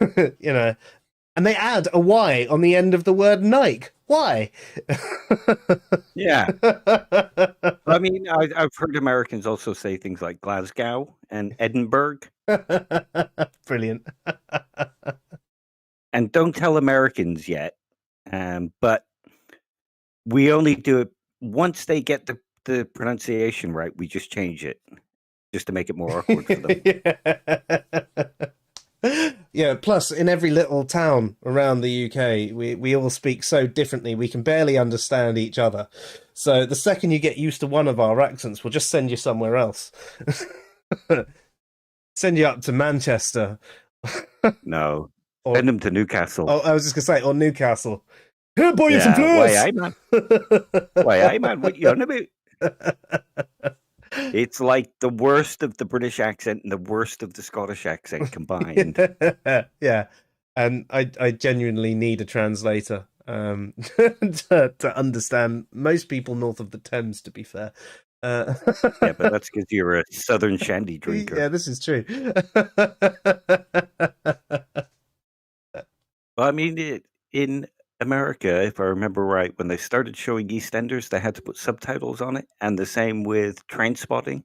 You know, and they add a Y on the end of the word Nike. Why? Yeah. I mean, I've heard Americans also say things like Glasgow and Edinburgh. Brilliant. And don't tell Americans yet, but we only do it once they get the pronunciation right. We just change it just to make it more awkward for them. Yeah, plus in every little town around the UK, we all speak so differently, we can barely understand each other. So the second you get used to one of our accents, we'll just send you somewhere else. Send you up to Manchester. No, or, send them to Newcastle. Oh, I was just going to say, or Newcastle. Here, boy, some flowers! Why, man? Why, man? What you on about? It's like the worst of the British accent and the worst of the Scottish accent combined. Yeah, and I genuinely need a translator to understand most people north of the Thames, to be fair. Yeah, but that's because you're a Southern shandy drinker. Yeah, this is true. Well, I mean, in America, if I remember right, when they started showing EastEnders, they had to put subtitles on it, and the same with Trainspotting.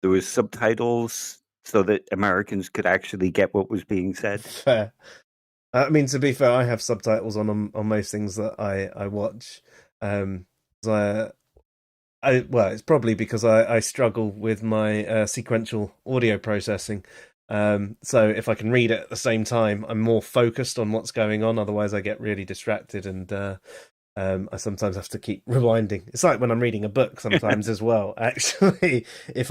There was subtitles so that Americans could actually get what was being said. Fair. I mean, to be fair, I have subtitles on most things that I watch. Well, it's probably because I struggle with my sequential audio processing. So if I can read it at the same time, I'm more focused on what's going on. Otherwise, I get really distracted, and I sometimes have to keep rewinding. It's like when I'm reading a book sometimes as well. Actually, if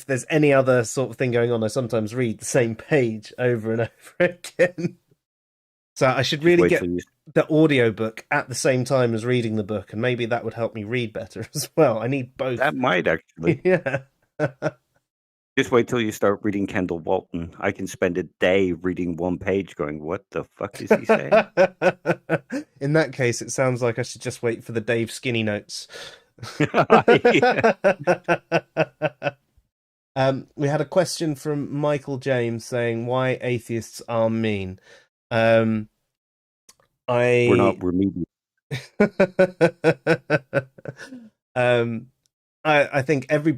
there's any other sort of thing going on, I sometimes read the same page over and over again. So I should really get the audiobook at the same time as reading the book, and maybe that would help me read better as well. I need both. That might actually. Yeah. Just wait till you start reading Kendall Walton. I can spend a day reading one page going, what the fuck is he saying? In that case, it sounds like I should just wait for the Dave Skinny notes. We had a question from Michael James saying, why atheists are mean. We're not remedial. I think every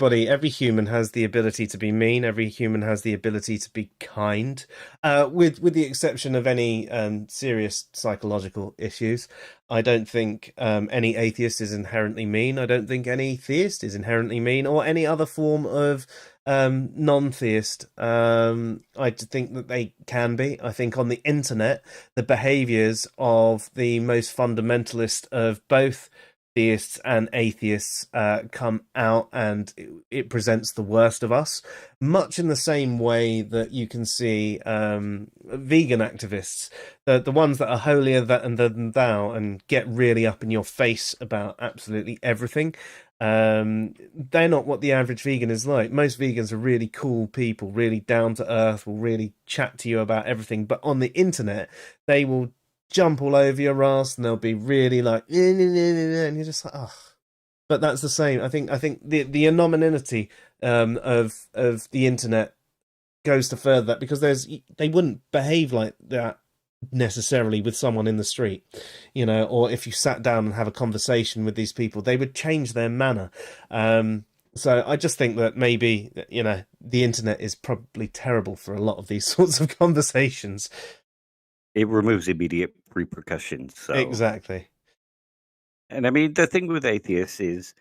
human has the ability to be mean. Every human has the ability to be kind, with the exception of any serious psychological issues. I don't think any atheist is inherently mean. I don't think any theist is inherently mean, or any other form of non-theist. I think that they can be. I think on the internet, the behaviors of the most fundamentalist of both theists and atheists come out, and it presents the worst of us, much in the same way that you can see vegan activists, the ones that are holier than thou and get really up in your face about absolutely everything. They're not what the average vegan is like. Most vegans are really cool people, really down to earth, will really chat to you about everything. But on the internet, they will jump all over your ass and they'll be really like, and you're just like, oh. But that's the same. I think the anonymity of the internet goes to further that, because they wouldn't behave like that necessarily with someone in the street, or if you sat down and have a conversation with these people, they would change their manner. So I just think that maybe, the internet is probably terrible for a lot of these sorts of conversations. It removes immediate repercussions. So. Exactly. And I mean, the thing with atheists is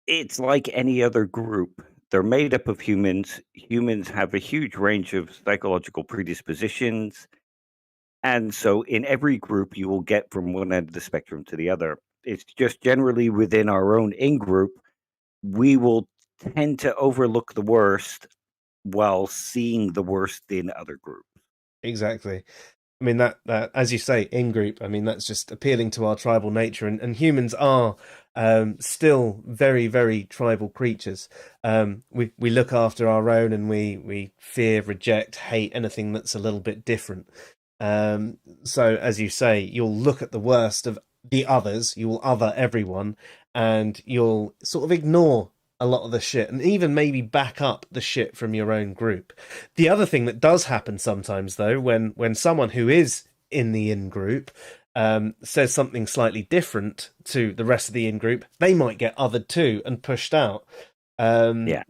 it's like any other group. They're made up of humans. Humans have a huge range of psychological predispositions. And so in every group, you will get from one end of the spectrum to the other. It's just generally within our own in-group, we will tend to overlook the worst while seeing the worst in other groups. Exactly. I mean, that as you say, in-group, I mean, that's just appealing to our tribal nature. And humans are still very, very tribal creatures. We look after our own, and we fear, reject, hate anything that's a little bit different. So, as you say, you'll look at the worst of the others, you will other everyone, and you'll sort of ignore a lot of the shit, and even maybe back up the shit from your own group. The other thing that does happen sometimes, though, when someone who is in the in-group says something slightly different to the rest of the in-group, they might get othered too and pushed out. Yeah.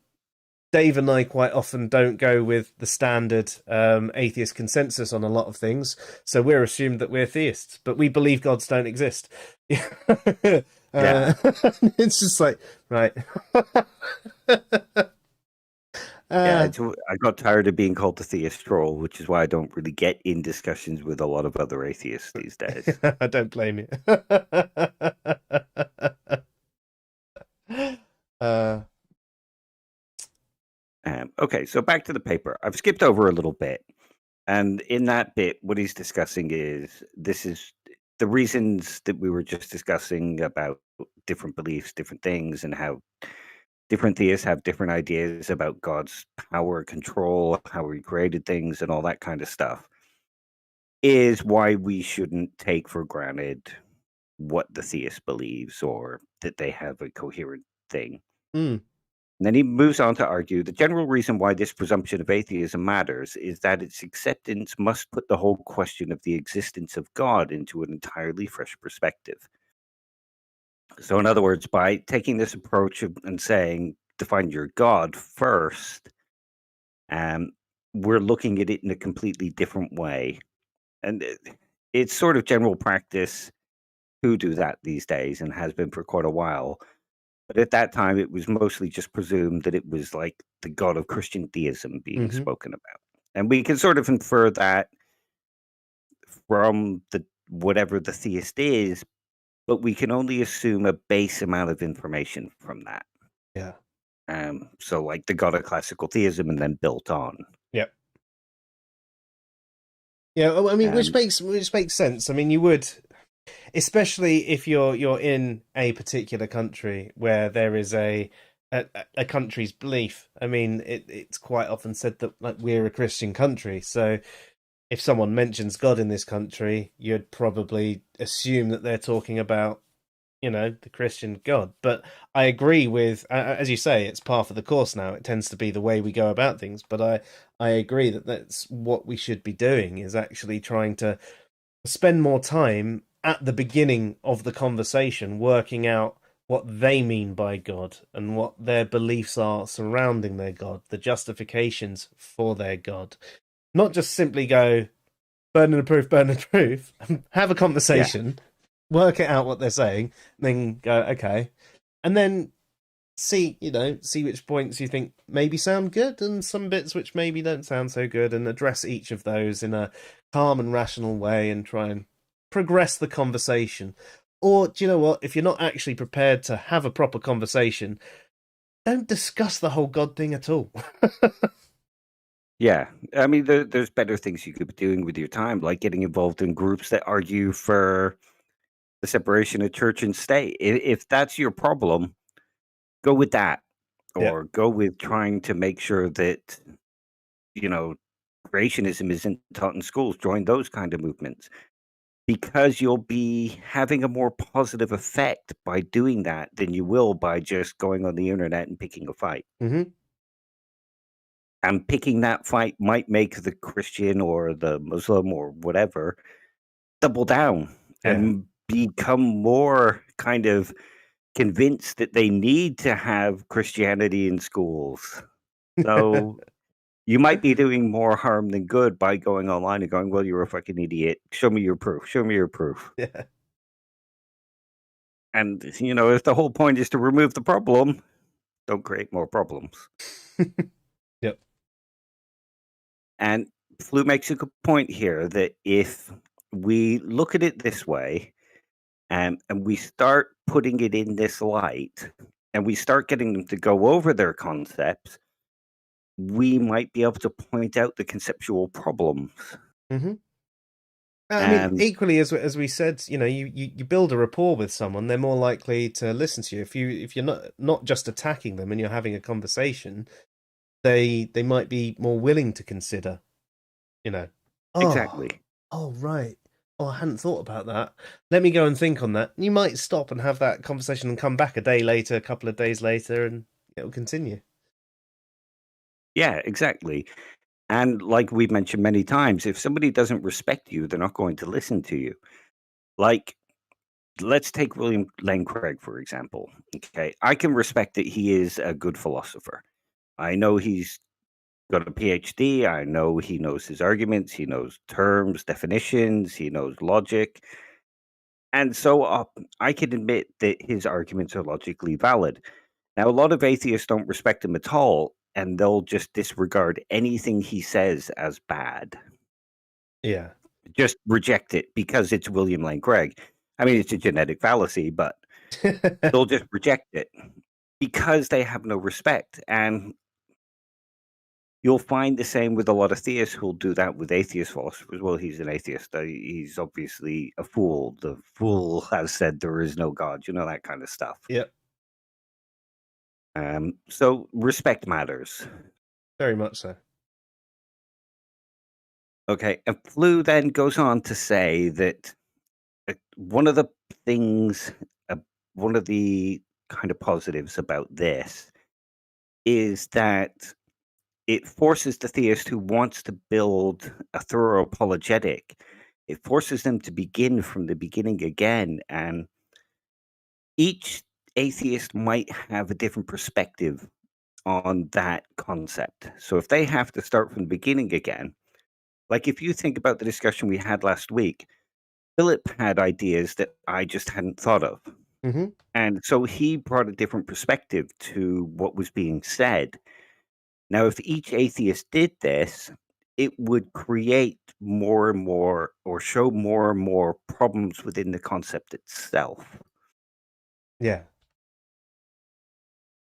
Dave and I quite often don't go with the standard atheist consensus on a lot of things, so we're assumed that we're theists, but we believe gods don't exist. Yeah. It's just like, right. I got tired of being called the theist troll, which is why I don't really get in discussions with a lot of other atheists these days. I don't blame you. Okay, so back to the paper. I've skipped over a little bit. And in that bit, what he's discussing is the reasons that we were just discussing about different beliefs, different things, and how different theists have different ideas about God's power, control, how he created things, and all that kind of stuff, is why we shouldn't take for granted what the theist believes or that they have a coherent thing. Mm. And then he moves on to argue the general reason why this presumption of atheism matters is that its acceptance must put the whole question of the existence of God into an entirely fresh perspective. So, in other words, by taking this approach and saying, define your God first, we're looking at it in a completely different way. And it's sort of general practice to do that these days and has been for quite a while. But at that time, it was mostly just presumed that it was like the God of Christian theism being spoken about. And we can sort of infer that from whatever the theist is, but we can only assume a base amount of information from that. Yeah. So like the God of classical theism and then built on. Yep. Yeah, I mean, which makes sense. I mean, you would, especially if you're in a particular country where there is a country's belief. I mean, it's quite often said that like we're a Christian country, so if someone mentions God in this country, you'd probably assume that they're talking about, the Christian God. But I agree with, as you say, it's par for the course now. It tends to be the way we go about things. But I agree that that's what we should be doing, is actually trying to spend more time at the beginning of the conversation working out what they mean by God and what their beliefs are surrounding their God, the justifications for their God. Not just simply go, burden of proof, have a conversation, work it out what they're saying, then go, okay. And then see which points you think maybe sound good and some bits which maybe don't sound so good, and address each of those in a calm and rational way and try and progress the conversation. Or, do you know what? If you're not actually prepared to have a proper conversation, don't discuss the whole God thing at all. Yeah, I mean, there's better things you could be doing with your time, like getting involved in groups that argue for the separation of church and state. If that's your problem, go with that, Yeah. or go with trying to make sure that, you know, creationism isn't taught in schools. Join those kind of movements, because you'll be having a more positive effect by doing that than you will by just going on the internet and picking a fight. Hmm. And picking that fight might make the Christian or the Muslim or whatever double down Yeah. and become more kind of convinced that they need to have Christianity in schools. So you might be doing more harm than good by going online and going, well, you're a fucking idiot. Show me your proof. Show me your proof. Yeah. And, you know, if the whole point is to remove the problem, don't create more problems. Yep. And Flew makes a good point here that if we look at it this way, and we start putting it in this light, and we start getting them to go over their concepts, we might be able to point out the conceptual problems. Hmm. I mean, And equally as we said, you know, you build a rapport with someone, they're more likely to listen to you. If you're not just attacking them and you're having a conversation, they might be more willing to consider, you know. exactly. Oh, right. Oh, I hadn't thought about that. Let me go and think on that. You might stop and have that conversation and come back a day later, a couple of days later, and it'll continue. Yeah, exactly. And like we've mentioned many times, if somebody doesn't respect you, they're not going to listen to you. Like, let's take William Lane Craig, for example. Okay. I can respect that he is a good philosopher. I know he's got a PhD. I know he knows his arguments. He knows terms, definitions. He knows logic. And so I can admit that his arguments are logically valid. Now, a lot of atheists don't respect him at all, and they'll just disregard anything he says as bad. Yeah. Just reject it because it's William Lane Craig. I mean, it's a genetic fallacy, but they'll just reject it because they have no respect. And you'll find the same with a lot of theists who'll do that with atheist philosophers. Well, he's an atheist. He's obviously a fool. The fool has said there is no God, you know, that kind of stuff. Yep. So respect matters. Very much so. Okay. And Flew then goes on to say that one of the things, one of the kind of positives about this is that it forces the theist who wants to build a thorough apologetic, it forces them to begin from the beginning again. And each atheist might have a different perspective on that concept. So if they have to start from the beginning again, like if you think about the discussion we had last week, Philip had ideas that I just hadn't thought of. Hmm. And so he brought a different perspective to what was being said. Now, if each atheist did this, it would create more and more, or show more and more problems within the concept itself, Yeah.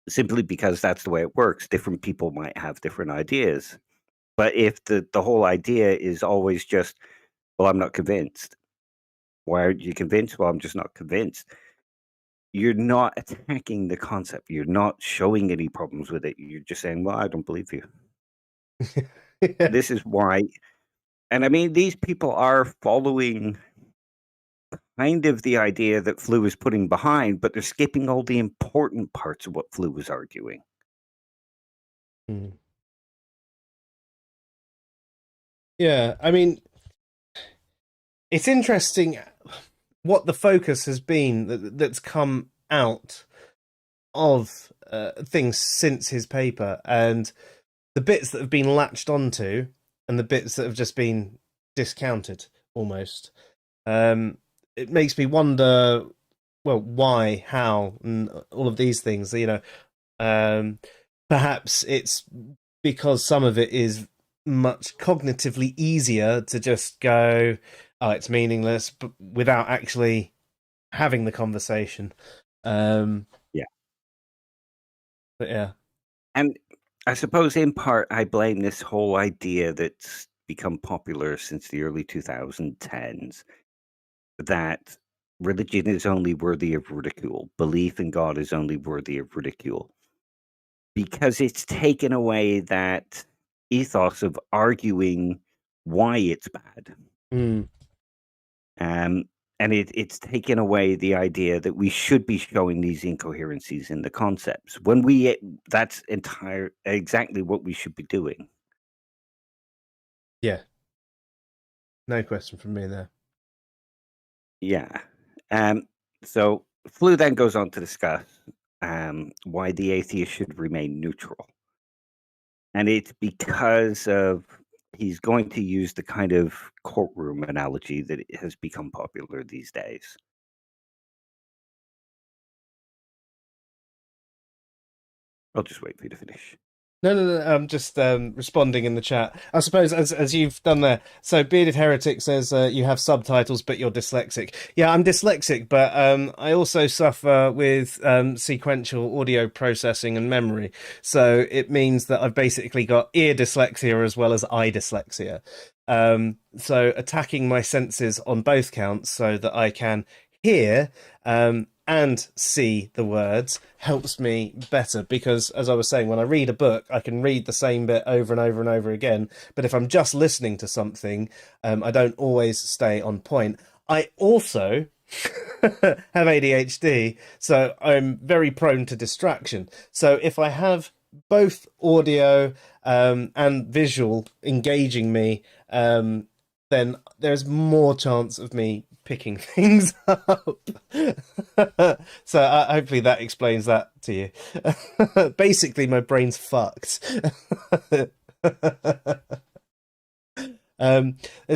simply because that's the way it works. Different people might have different ideas. But if the whole idea is always just, well, I'm not convinced. Why aren't you convinced? Well, I'm just not convinced. You're not attacking the concept. You're not showing any problems with it. You're just saying, well, I don't believe you. Yeah. This is why. And I mean, these people are following kind of the idea that Flew is putting behind, but they're skipping all the important parts of what Flew was arguing. Mm. Yeah, I mean, it's interesting what the focus has been that's come out of things since his paper, and the bits that have been latched onto and the bits that have just been discounted almost. It makes me wonder, well, why, how, and all of these things, you know. Perhaps it's because some of it is much cognitively easier to just go, oh, it's meaningless, but without actually having the conversation. Yeah. But yeah. And I suppose in part, I blame this whole idea that's become popular since the early 2010s that religion is only worthy of ridicule. Belief in God is only worthy of ridicule. Because it's taken away that ethos of arguing why it's bad. Mm. And it's taken away the idea that we should be showing these incoherencies in the concepts when that's exactly what we should be doing. Yeah. No question from me there. Yeah. So Flew then goes on to discuss why the atheist should remain neutral. And it's because of he's going to use the kind of courtroom analogy that has become popular these days. I'll just wait for you to finish. No. I'm just responding in the chat. I suppose as you've done there. So Bearded Heretic says you have subtitles, but you're dyslexic. Yeah, I'm dyslexic, but I also suffer with sequential audio processing and memory. So it means that I've basically got ear dyslexia as well as eye dyslexia. So attacking my senses on both counts so that I can hear and see the words helps me better, because as I was saying, when I read a book I can read the same bit over and over and over again, but if I'm just listening to something, I don't always stay on point. I also have ADHD, so I'm very prone to distraction. So if I have both audio and visual engaging me, then there's more chance of me picking things up. So hopefully that explains that to you. Basically, my brain's fucked. There's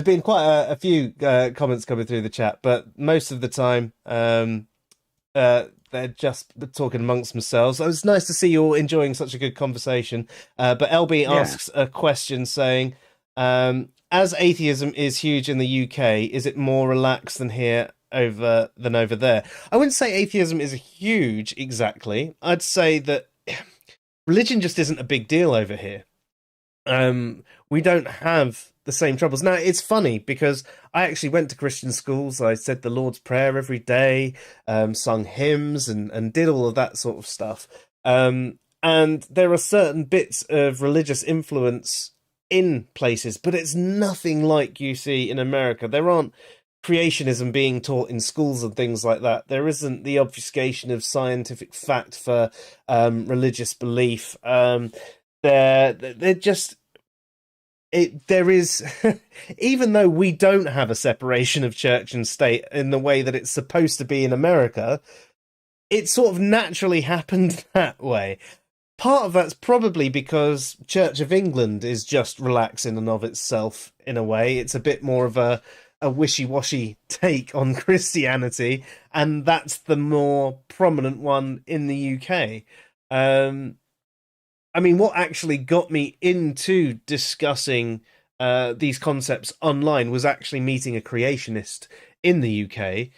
been quite a few comments coming through the chat, but most of the time they're just talking amongst themselves. It was nice to see you all enjoying such a good conversation. But LB asks a question saying, as atheism is huge in the UK, is it more relaxed than here over there? I wouldn't say atheism is huge exactly. I'd say that religion just isn't a big deal over here. We don't have the same troubles. Now, it's funny because I actually went to Christian schools. I said the Lord's Prayer every day, sung hymns and did all of that sort of stuff. And there are certain bits of religious influence in places, but it's nothing like you see in America. There aren't creationism being taught in schools and things like that. There isn't the obfuscation of scientific fact for religious belief. They're just there is even though we don't have a separation of church and state in the way that it's supposed to be in America, it sort of naturally happened that way. Part of that's probably because Church of England is just relaxed in and of itself in a way. It's a bit more of a wishy-washy take on Christianity, and that's the more prominent one in the UK. I mean, what actually got me into discussing these concepts online was actually meeting a creationist in the UK.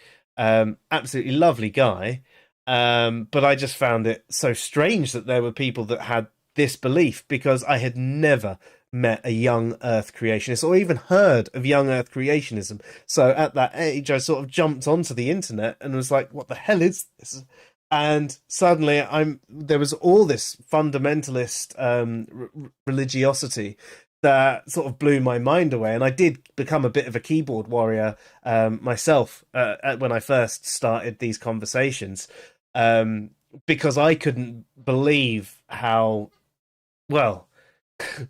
Absolutely lovely guy. But I just found it so strange that there were people that had this belief, because I had never met a young Earth creationist or even heard of young Earth creationism. So at that age, I sort of jumped onto the internet and was like, what the hell is this? And suddenly there was all this fundamentalist religiosity that sort of blew my mind away. And I did become a bit of a keyboard warrior myself when I first started these conversations, because I couldn't believe how, well,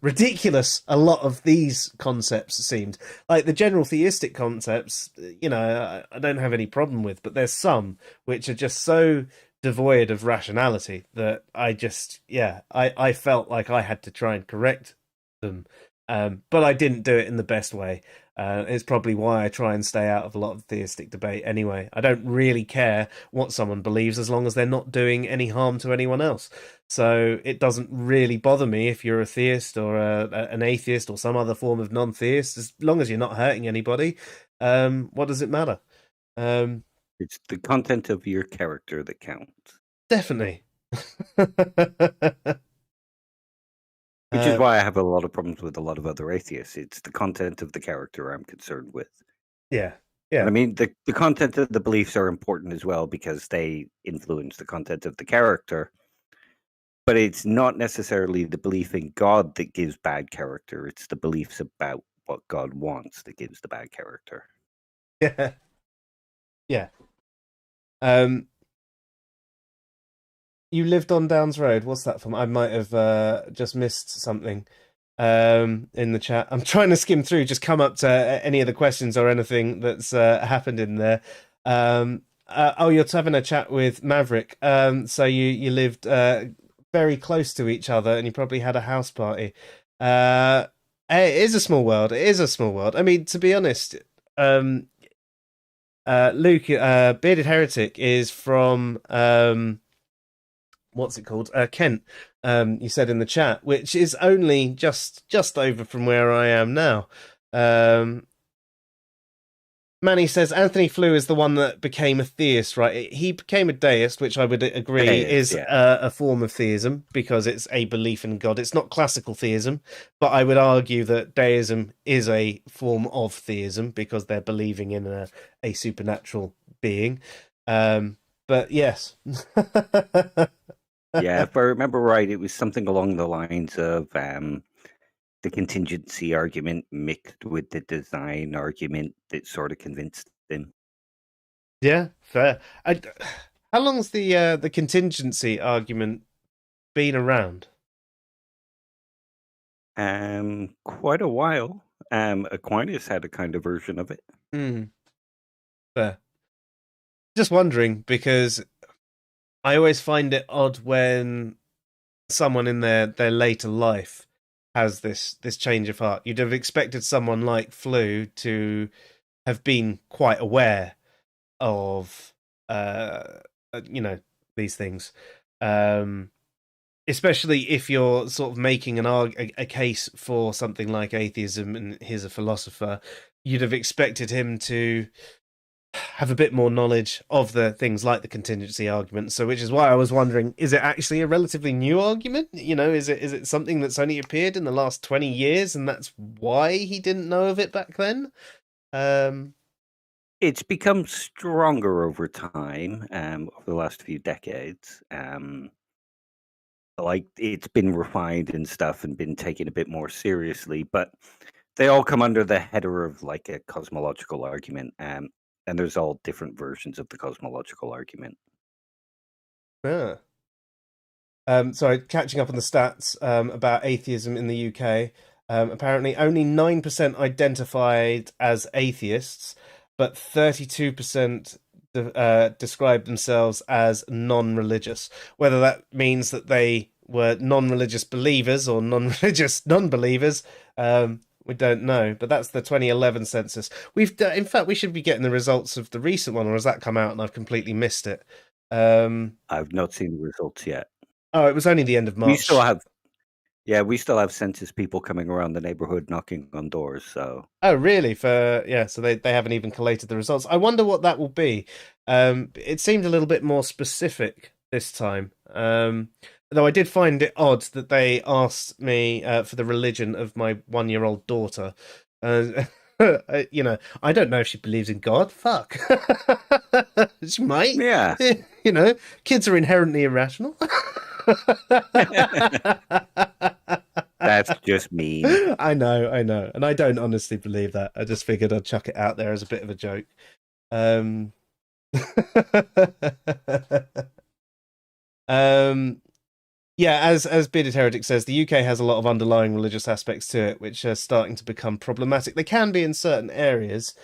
ridiculous a lot of these concepts seemed. Like the general theistic concepts, I don't have any problem with, but there's some which are just so devoid of rationality that I felt like I had to try and correct them, but I didn't do it in the best way. It's probably why I try and stay out of a lot of theistic debate anyway. I don't really care what someone believes as long as they're not doing any harm to anyone else. So it doesn't really bother me if you're a theist or an atheist or some other form of non-theist, as long as you're not hurting anybody. What does it matter? It's the content of your character that counts. Definitely. Which is why I have a lot of problems with a lot of other atheists. It's the content of the character I'm concerned with. Yeah. Yeah. And I mean, the content of the beliefs are important as well because they influence the content of the character. But it's not necessarily the belief in God that gives bad character. It's the beliefs about what God wants that gives the bad character. Yeah. Yeah. You lived on Downs Road. What's that from? I might have just missed something in the chat. I'm trying to skim through, just come up to any of the questions or anything that's happened in there. Oh, you're having a chat with Maverick. So you lived very close to each other, and you probably had a house party. It is a small world. It is a small world. I mean, to be honest, Luke, Bearded Heretic is from what's it called? Kent. You said in the chat, which is only just over from where I am now. Manny says Antony Flew is the one that became a theist, right? He became a deist, which I would agree Deist, is yeah. a form of theism because it's a belief in God. It's not classical theism, but I would argue that deism is a form of theism because they're believing in a supernatural being. But yes. Yeah, if I remember right, it was something along the lines of the contingency argument mixed with the design argument that sort of convinced him. Yeah, fair. How long's the contingency argument been around? Quite a while. Aquinas had a kind of version of it. Fair. Just wondering because I always find it odd when someone in their later life has this change of heart. You'd have expected someone like Flew to have been quite aware of these things, especially if you're sort of making a case for something like atheism and he's a philosopher. You'd have expected him to have a bit more knowledge of the things like the contingency argument. So, which is why I was wondering: is it actually a relatively new argument? Is it something that's only appeared in the last 20 years, and that's why he didn't know of it back then? It's become stronger over time, over the last few decades. Like it's been refined and stuff and been taken a bit more seriously, but they all come under the header of like a cosmological argument. And there's all different versions of the cosmological argument. Yeah. Sorry, catching up on the stats about atheism in the UK. Apparently, only 9% identified as atheists, but 32% described themselves as non-religious. Whether that means that they were non-religious believers or non-religious non-believers, we don't know. But that's the 2011 census. In fact, we should be getting the results of the recent one, or has that come out and I've completely missed it? I've not seen the results yet. Oh, it was only the end of March. We still have census people coming around the neighborhood knocking on doors. So Oh, really? So they haven't even collated the results. I wonder what that will be. It seemed a little bit more specific this time. Though I did find it odd that they asked me for the religion of my 1-year-old daughter. I don't know if she believes in God. Fuck. She might. yeah. Kids are inherently irrational. That's just mean. I know. And I don't honestly believe that. I just figured I'd chuck it out there as a bit of a joke. Yeah, as Bearded Heretic says, the UK has a lot of underlying religious aspects to it, which are starting to become problematic. They can be in certain areas.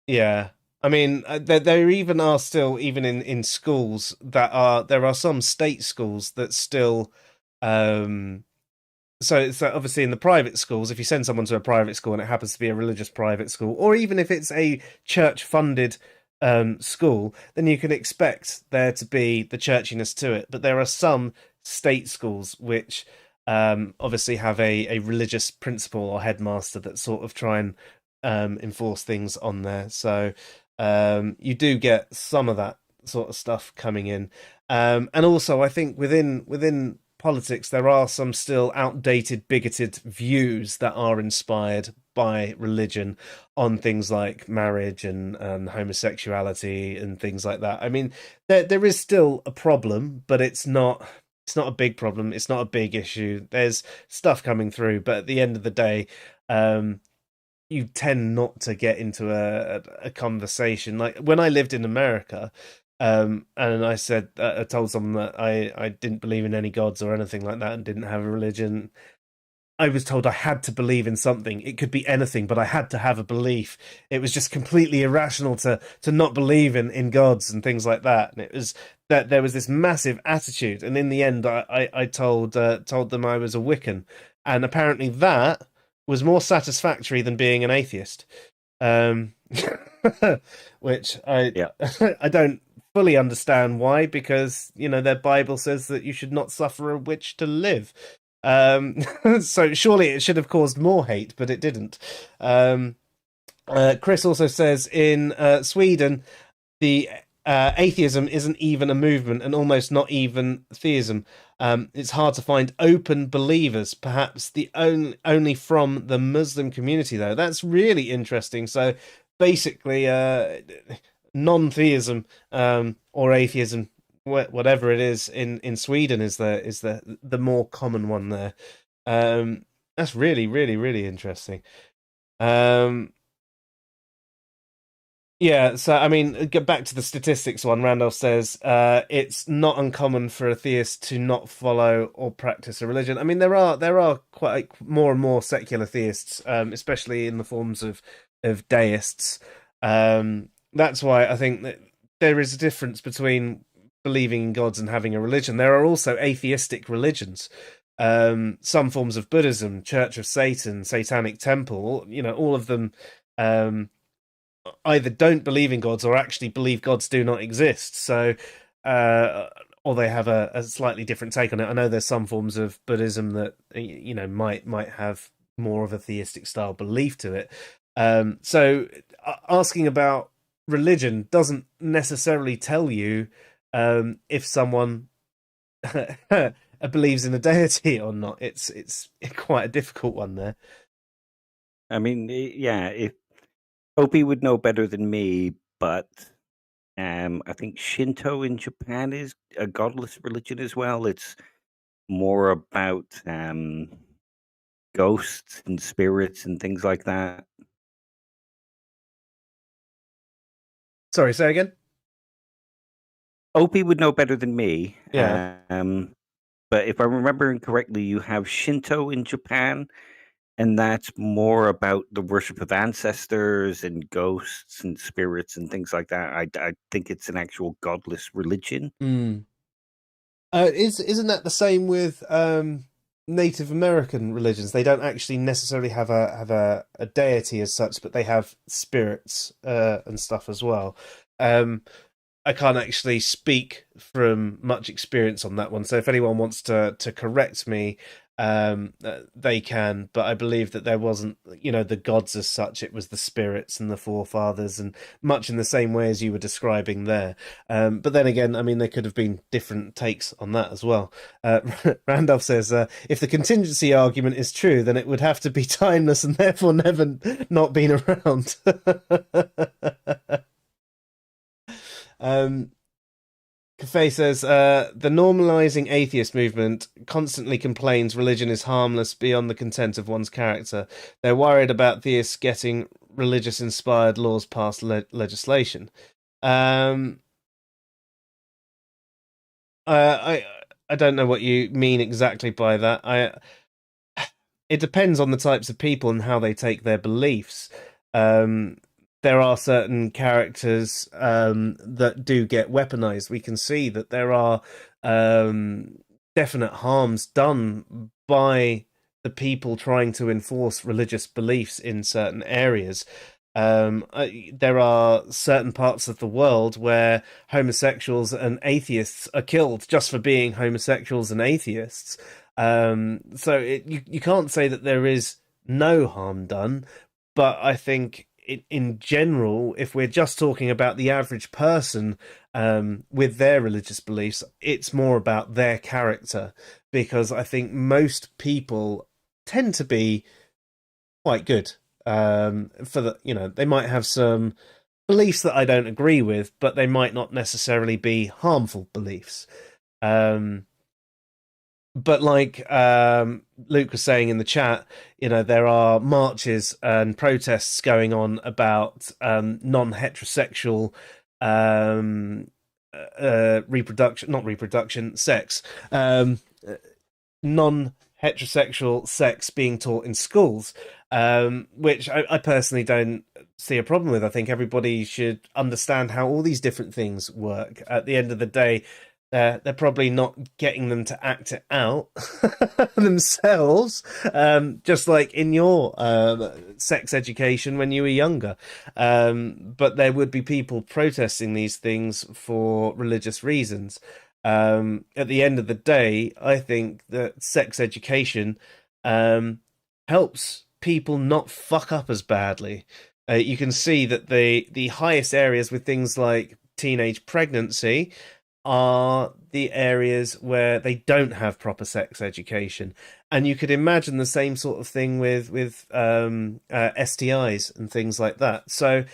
Yeah. I mean, there even are still, even in schools, there are some state schools that still, so obviously in the private schools, if you send someone to a private school and it happens to be a religious private school, or even if it's a church-funded school, then you can expect there to be the churchiness to it. But there are some state schools which obviously have a religious principal or headmaster that sort of try and enforce things on there. So you do get some of that sort of stuff coming in, and also I think within politics, there are some still outdated, bigoted views that are inspired by religion on things like marriage and homosexuality and things like that. I mean, there is still a problem, but it's not a big problem. It's not a big issue. There's stuff coming through, but at the end of the day, you tend not to get into a conversation. Like when I lived in America, and I said, I told someone that I didn't believe in any gods or anything like that and didn't have a religion. I was told I had to believe in something. It could be anything, but I had to have a belief. It was just completely irrational to not believe in gods and things like that. And it was that there was this massive attitude. And in the end, I told them I was a Wiccan, and apparently that was more satisfactory than being an atheist. Which I don't fully understand why, because their Bible says that you should not suffer a witch to live. So surely it should have caused more hate, but it didn't. Chris also says in Sweden, the atheism isn't even a movement and almost not even theism. It's hard to find open believers, perhaps the only from the Muslim community, though. That's really interesting. So basically, non-theism or atheism, whatever it is, in Sweden is the more common one there. That's really, really, really interesting. Yeah, so I mean, get back to the statistics one. Randolph says it's not uncommon for a theist to not follow or practice a religion. I mean, there are quite more and more secular theists, especially in the forms of deists. That's why I think that there is a difference between believing in gods and having a religion. There are also atheistic religions. Some forms of Buddhism, Church of Satan, Satanic Temple, all of them either don't believe in gods or actually believe gods do not exist. So, or they have a slightly different take on it. I know there's some forms of Buddhism that might have more of a theistic style belief to it. So, asking about religion doesn't necessarily tell you if someone believes in a deity or not. It's quite a difficult one there. I mean, if Opie would know better than me, but I think Shinto in Japan is a godless religion as well. It's more about ghosts and spirits and things like that. Sorry, say again? Opie would know better than me. Yeah. But if I'm remembering correctly, you have Shinto in Japan, and that's more about the worship of ancestors and ghosts and spirits and things like that. I think it's an actual godless religion. Isn't that the same with Native American religions? They don't actually necessarily have a deity as such, but they have spirits and stuff as well. I can't actually speak from much experience on that one, so if anyone wants to correct me, they can. But I believe that there wasn't, the gods as such. It was the spirits and the forefathers, and much in the same way as you were describing there. But then again, I mean, there could have been different takes on that as well. Randolph says, if the contingency argument is true, then it would have to be timeless and therefore never not been around. Cafe says, the normalizing atheist movement constantly complains religion is harmless beyond the content of one's character. They're worried about theists getting religious-inspired laws passed legislation. I don't know what you mean exactly by that. It depends on the types of people and how they take their beliefs. There are certain characters that do get weaponized. We can see that there are definite harms done by the people trying to enforce religious beliefs in certain areas. There are certain parts of the world where homosexuals and atheists are killed just for being homosexuals and atheists. So you can't say that there is no harm done, but I think in general, if we're just talking about the average person with their religious beliefs, it's more about their character, because I think most people tend to be quite good. For the, they might have some beliefs that I don't agree with, but they might not necessarily be harmful beliefs. But like Luke was saying in the chat, there are marches and protests going on about non-heterosexual sex. Non-heterosexual sex being taught in schools, which I personally don't see a problem with. I think everybody should understand how all these different things work. At the end of the day, they're probably not getting them to act it out themselves, just like in your sex education when you were younger. But there would be people protesting these things for religious reasons. At the end of the day, I think that sex education helps people not fuck up as badly. You can see that the highest areas with things like teenage pregnancy are the areas where they don't have proper sex education, and you could imagine the same sort of thing with STIs and things like that. So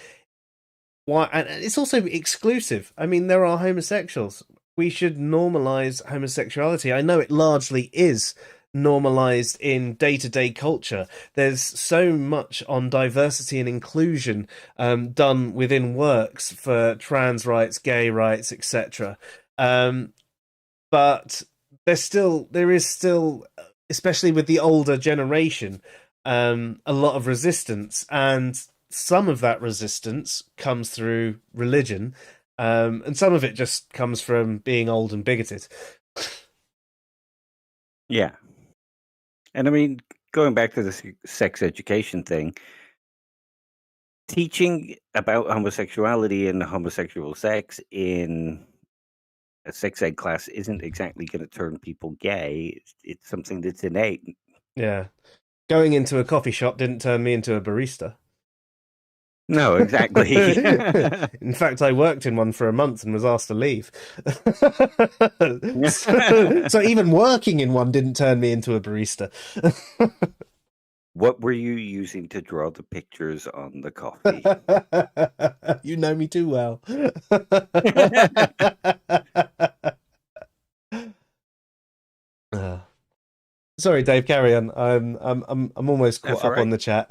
why? And it's also exclusive. I mean, there are homosexuals. We should normalize homosexuality. I know it largely is normalized in day-to-day culture. There's so much on diversity and inclusion done within works for trans rights, gay rights, etc. But there is still, especially with the older generation, a lot of resistance, and some of that resistance comes through religion, and some of it just comes from being old and bigoted. Yeah. And I mean, going back to the sex education thing, teaching about homosexuality and homosexual sex in a sex ed class isn't exactly going to turn people gay. It's something that's innate. Yeah. Going into a coffee shop didn't turn me into a barista. No, exactly. In fact, I worked in one for a month and was asked to leave. So even working in one didn't turn me into a barista. What were you using to draw the pictures on the coffee? You know me too well. Sorry, Dave. Carry on. I'm almost caught up on the chat.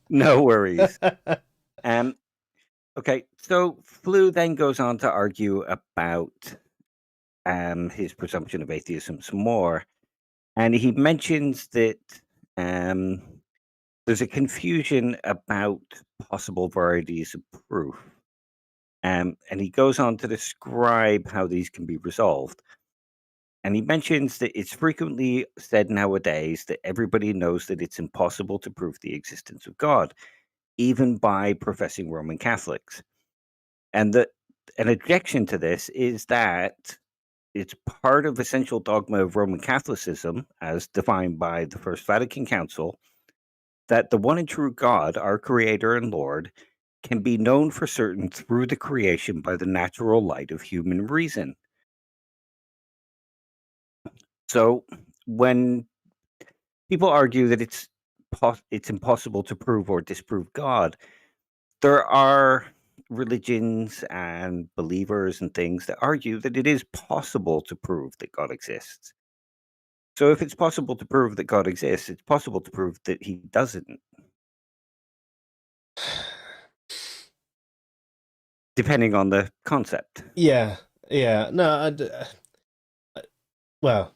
No worries. Okay, so Flew then goes on to argue about his presumption of atheism some more, and he mentions that there's a confusion about possible varieties of proof, and he goes on to describe how these can be resolved. And he mentions that it's frequently said nowadays that everybody knows that it's impossible to prove the existence of God, even by professing Roman Catholics. And that an objection to this is that it's part of essential dogma of Roman Catholicism, as defined by the First Vatican Council, that the one and true God, our Creator and Lord, can be known for certain through the creation by the natural light of human reason. So when people argue that it's impossible to prove or disprove God, there are religions and believers and things that argue that it is possible to prove that God exists. So if it's possible to prove that God exists, it's possible to prove that he doesn't. Depending on the concept. Yeah. No, well,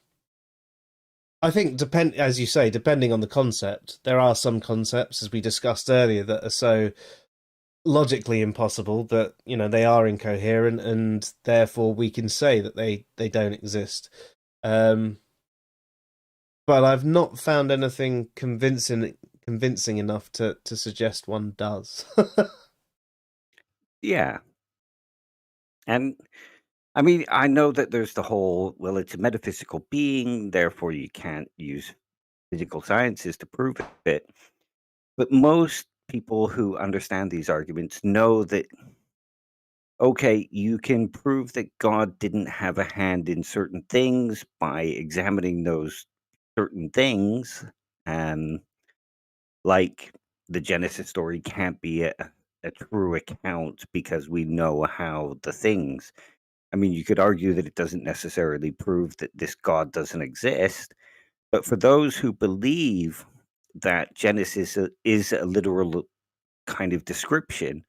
I think as you say, depending on the concept, there are some concepts, as we discussed earlier, that are so logically impossible that they are incoherent, and therefore we can say that they don't exist. But I've not found anything convincing enough to suggest one does. Yeah. And I mean, I know that there's the whole, well, it's a metaphysical being, therefore you can't use physical sciences to prove it. But most people who understand these arguments know that, okay, you can prove that God didn't have a hand in certain things by examining those certain things. Um, like the Genesis story can't be a true account because we know how the things. I mean, you could argue that it doesn't necessarily prove that this God doesn't exist, but for those who believe that Genesis is a literal kind of description,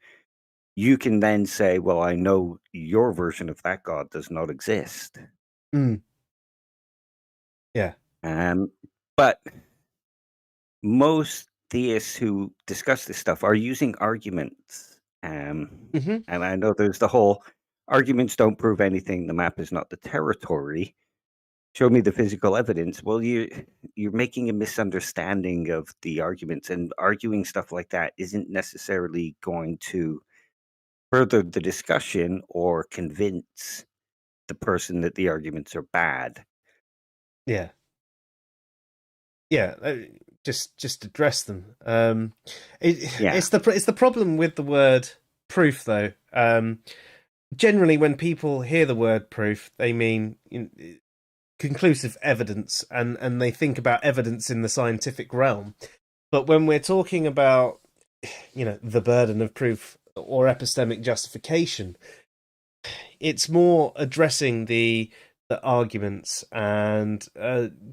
you can then say, well, I know your version of that God does not exist. Mm. Yeah. Um, but most theists who discuss this stuff are using arguments. Hmm. And I know there's the whole arguments don't prove anything, the map is not the territory. Show me the physical evidence. Well, you're making a misunderstanding of the arguments, and arguing stuff like that isn't necessarily going to further the discussion or convince the person that the arguments are bad. Yeah. Yeah. Just address them. Yeah. It's the problem with the word proof, though. Generally, when people hear the word proof, they mean conclusive evidence, and they think about evidence in the scientific realm. But when we're talking about, the burden of proof or epistemic justification, it's more addressing the arguments and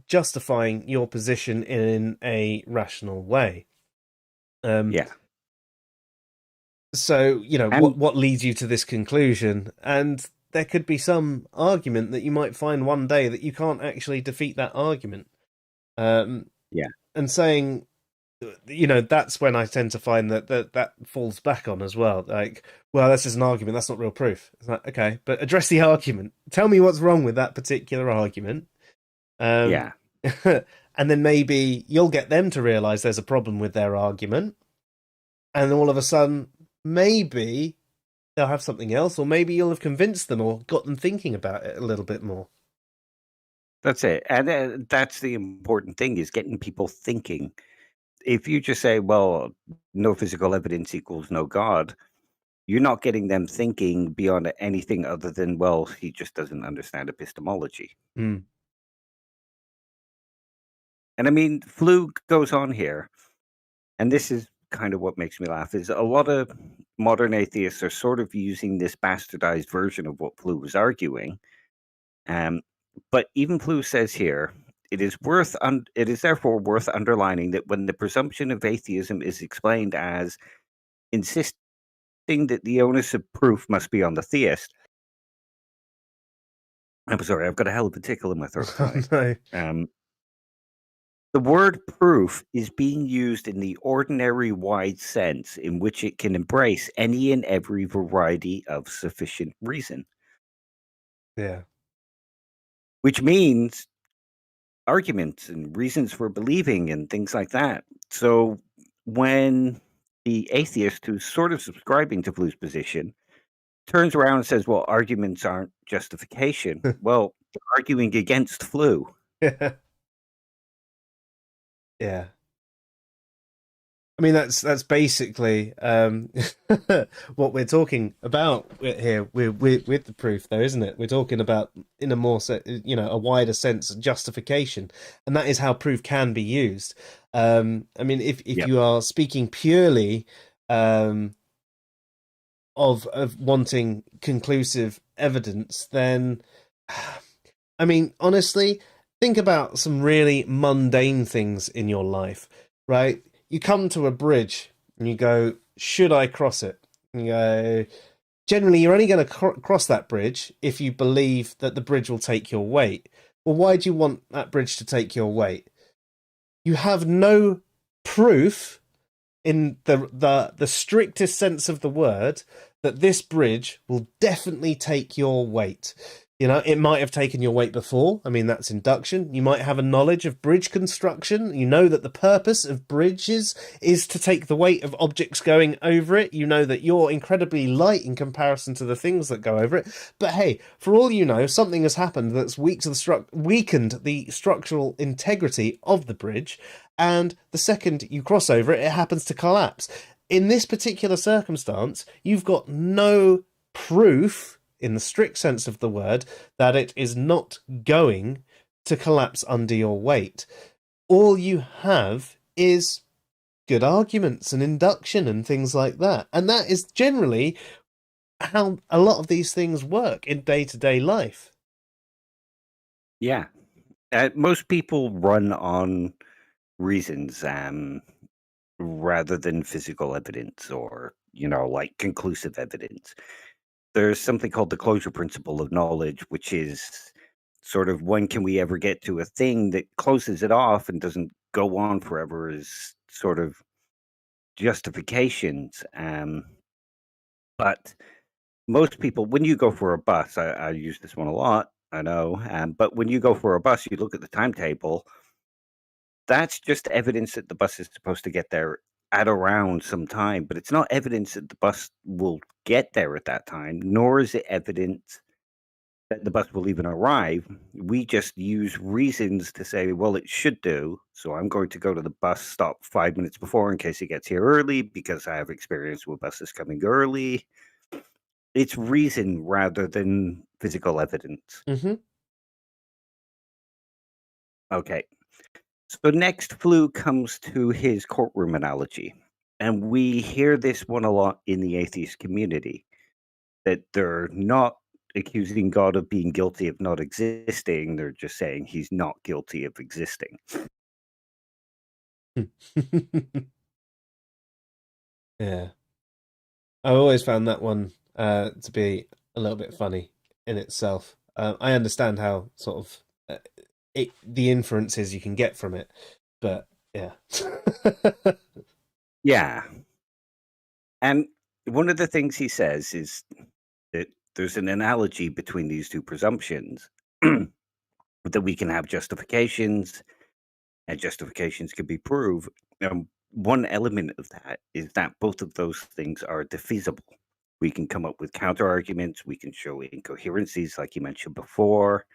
justifying your position in a rational way. Yeah. So, And what leads you to this conclusion? And there could be some argument that you might find one day that you can't actually defeat that argument. yeah. And saying, that's when I tend to find that falls back on as well. Like, well, that's just an argument. That's not real proof. It's like, okay, but address the argument. Tell me what's wrong with that particular argument. Yeah. And then maybe you'll get them to realize there's a problem with their argument. And all of a sudden, maybe they'll have something else, or maybe you'll have convinced them or got them thinking about it a little bit more. That's it. And that's the important thing, is getting people thinking. If you just say, well, no physical evidence equals no God, you're not getting them thinking beyond anything other than, well, he just doesn't understand epistemology. Mm. And I mean, Flew goes on here, and this is kind of what makes me laugh, is a lot of modern atheists are sort of using this bastardized version of what Flew was arguing. But even Flew says here, it is therefore worth underlining that when the presumption of atheism is explained as insisting that the onus of proof must be on the theist. I'm sorry, I've got a hell of a tickle in my throat tonight. No. The word proof is being used in the ordinary wide sense in which it can embrace any and every variety of sufficient reason. Yeah. Which means arguments and reasons for believing and things like that. So when the atheist who's sort of subscribing to Flew's position turns around and says, well, arguments aren't justification, well, they're arguing against Flew. Yeah. I mean, that's basically what we're talking about here with the proof, though, isn't it? We're talking about, in a more, a wider sense, justification, and that is how proof can be used. I mean, if you are speaking purely of wanting conclusive evidence, then, I mean, honestly, think about some really mundane things in your life, right? You come to a bridge and you go, should I cross it? And you go, generally, you're only going to cross that bridge if you believe that the bridge will take your weight. Well, why do you want that bridge to take your weight? You have no proof in the strictest sense of the word that this bridge will definitely take your weight. It might have taken your weight before. I mean, that's induction. You might have a knowledge of bridge construction. You know that the purpose of bridges is to take the weight of objects going over it. You know that you're incredibly light in comparison to the things that go over it. But hey, for all you know, something has happened that's weakened the structural integrity of the bridge. And the second you cross over it, it happens to collapse. in this particular circumstance, you've got no proof, in the strict sense of the word, that it is not going to collapse under your weight. All you have is good arguments and induction and things like that. And that is generally how a lot of these things work in day-to-day life. Yeah. Most people run on reasons rather than physical evidence or, like conclusive evidence. There's something called the closure principle of knowledge, which is sort of when can we ever get to a thing that closes it off and doesn't go on forever as sort of justifications. But most people, when you go for a bus, I use this one a lot, I know, but when you go for a bus, you look at the timetable, that's just evidence that the bus is supposed to get there at around some time, but it's not evidence that the bus will get there at that time, nor is it evidence that the bus will even arrive. We just use reasons to say, well, it should do. So I'm going to go to the bus stop 5 minutes before in case it gets here early because I have experience with buses coming early. It's reason rather than physical evidence. Mm-hmm. Okay. So next, Flew comes to his courtroom analogy. And we hear this one a lot in the atheist community, that they're not accusing God of being guilty of not existing. They're just saying he's not guilty of existing. Yeah. I've always found that one to be a little bit funny in itself. I understand how sort of the inferences you can get from it, but yeah. Yeah. And one of the things he says is that there's an analogy between these two presumptions that we can have justifications and justifications can be proved. One element of that is that both of those things are defeasible. We can come up with counter arguments, we can show incoherencies, like you mentioned before.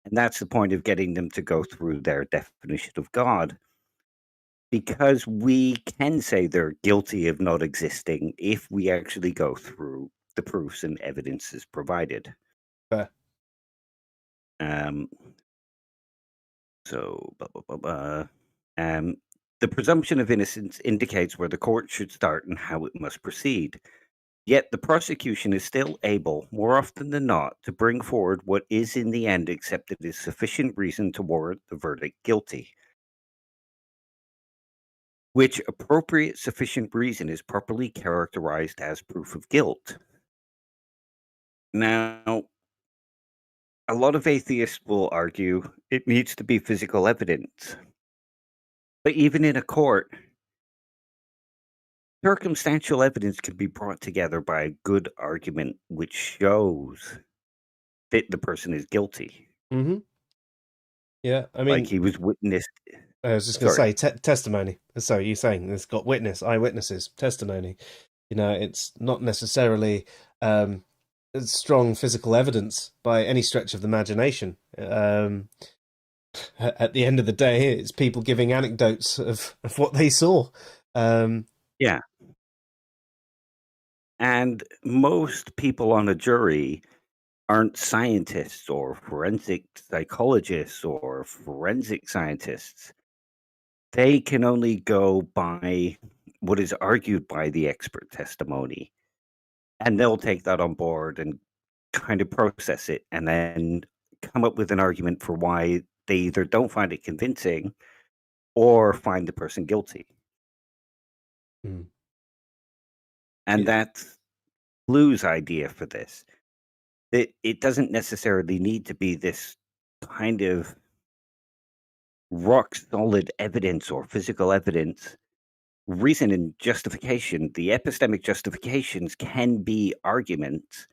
And that's the point of getting them to go through their definition of God. Because we can say they're guilty of not existing if we actually go through the proofs and evidences provided. Fair. Um, the presumption of innocence indicates where the court should start and how it must proceed. Yet the prosecution is still able, more often than not, to bring forward what is in the end accepted as sufficient reason to warrant the verdict guilty. Which appropriate sufficient reason is properly characterized as proof of guilt. Now, a lot of atheists will argue it needs to be physical evidence. But even in a court, circumstantial evidence can be brought together by a good argument which shows that the person is guilty. Mm-hmm. Yeah, I Like mean, he was witnessed. I was just going to Sorry. say testimony. So you're saying it's got eyewitnesses, testimony. It's not necessarily strong physical evidence by any stretch of the imagination. At the end of the day, it's people giving anecdotes of what they saw. Yeah. And most people on a jury aren't scientists or forensic psychologists or forensic scientists. They can only go by what is argued by the expert testimony. And they'll take that on board and kind of process it and then come up with an argument for why they either don't find it convincing or find the person guilty. Mm. And Yeah. that's Blue's idea for this. It doesn't necessarily need to be this kind of rock solid evidence or physical evidence. Reason and justification, the epistemic justifications can be arguments.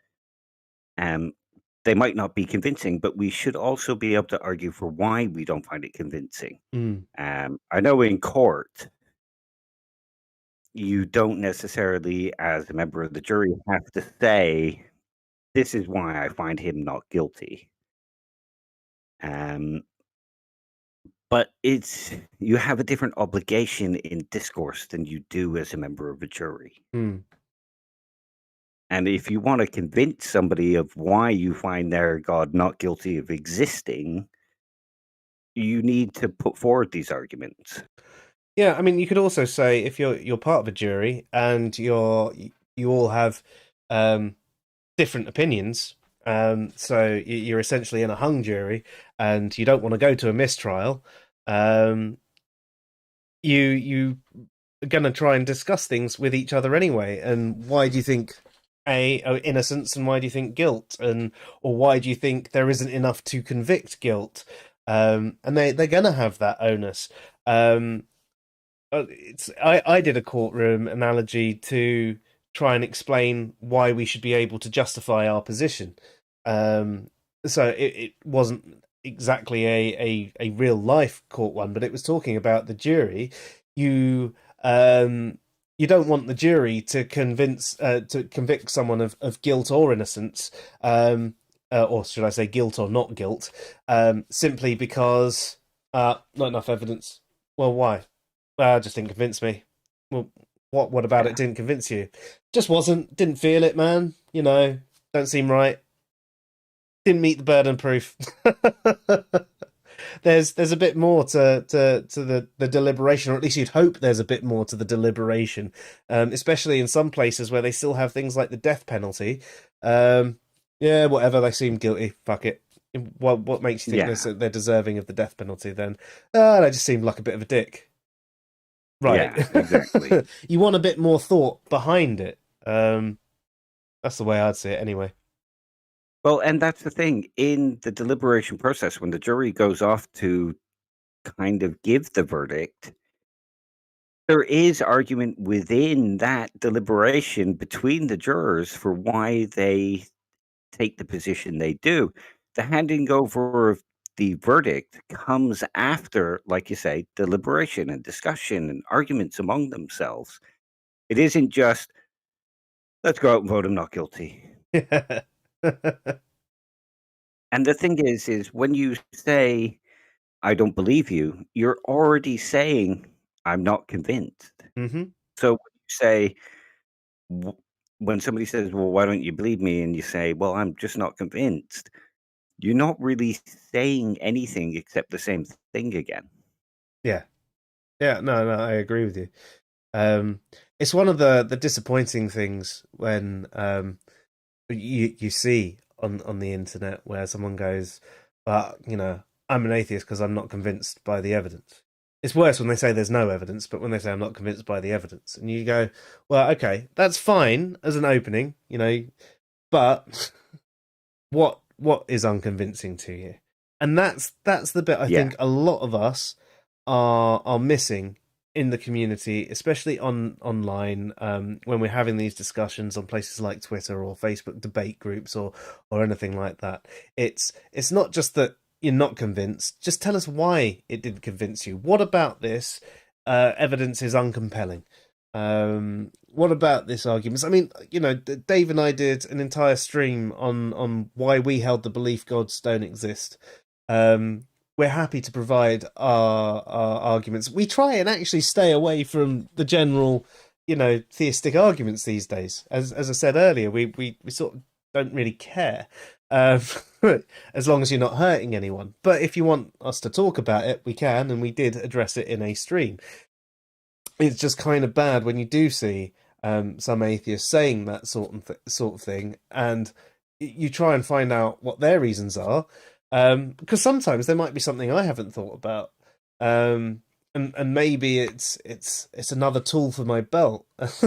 They might not be convincing, but we should also be able to argue for why we don't find it convincing. Mm. I know in court, you don't necessarily, as a member of the jury, have to say, this is why I find him not guilty. But you have a different obligation in discourse than you do as a member of a jury. Hmm. And if you want to convince somebody of why you find their God not guilty of existing, you need to put forward these arguments. Yeah, I mean, you could also say if you're part of a jury and you all have different opinions, so you're essentially in a hung jury, and you don't want to go to a mistrial. You are going to try and discuss things with each other anyway. And why do you think innocence, and why do you think guilt, or why do you think there isn't enough to convict guilt? And they're going to have that onus. I did a courtroom analogy to try and explain why we should be able to justify our position. So it wasn't exactly a real life court one, but it was talking about the jury. You you don't want the jury to convict someone of guilt or innocence, or should I say guilt or not guilt, simply because not enough evidence. Well, why? Well, it just didn't convince me. Well, what about it didn't convince you? Just didn't feel it, man. Don't seem right. Didn't meet the burden of proof. There's a bit more to the deliberation, or at least you'd hope there's a bit more to the deliberation, especially in some places where they still have things like the death penalty. Yeah, whatever, they seem guilty. Fuck it. What makes you think they're deserving of the death penalty then? They just seem like a bit of a dick. Right. Yeah, exactly. You want a bit more thought behind it. That's the way I'd see it anyway. Well, and that's the thing. In the deliberation process, when the jury goes off to kind of give the verdict, there is argument within that deliberation between the jurors for why they take the position they do. The handing over of the verdict comes after, like you say, deliberation and discussion and arguments among themselves. It isn't just, let's go out and vote him not guilty. And the thing is when you say, I don't believe you, you're already saying, I'm not convinced. Mm-hmm. So when you say, when somebody says, well, why don't you believe me? And you say, well, I'm just not convinced. You're not really saying anything except the same thing again. Yeah. Yeah, no, I agree with you. It's one of the disappointing things when you see on the internet where someone goes, I'm an atheist because I'm not convinced by the evidence. It's worse when they say there's no evidence, but when they say I'm not convinced by the evidence, and you go, well, okay, that's fine as an opening, but what is unconvincing to you? And that's the bit I think a lot of us are missing in the community, especially online, when we're having these discussions on places like Twitter or Facebook debate groups or anything like that. It's not just that you're not convinced. Just tell us why it didn't convince you. What about this evidence is uncompelling? What about this argument? I mean, Dave and I did an entire stream on why we held the belief gods don't exist. We're happy to provide our arguments. We try and actually stay away from the general, theistic arguments these days. As I said earlier, we sort of don't really care, as long as you're not hurting anyone. But if you want us to talk about it, we can, and we did address it in a stream. It's just kind of bad when you do see some atheists saying that sort of thing, and you try and find out what their reasons are. Because sometimes there might be something I haven't thought about, and maybe it's another tool for my belt. It's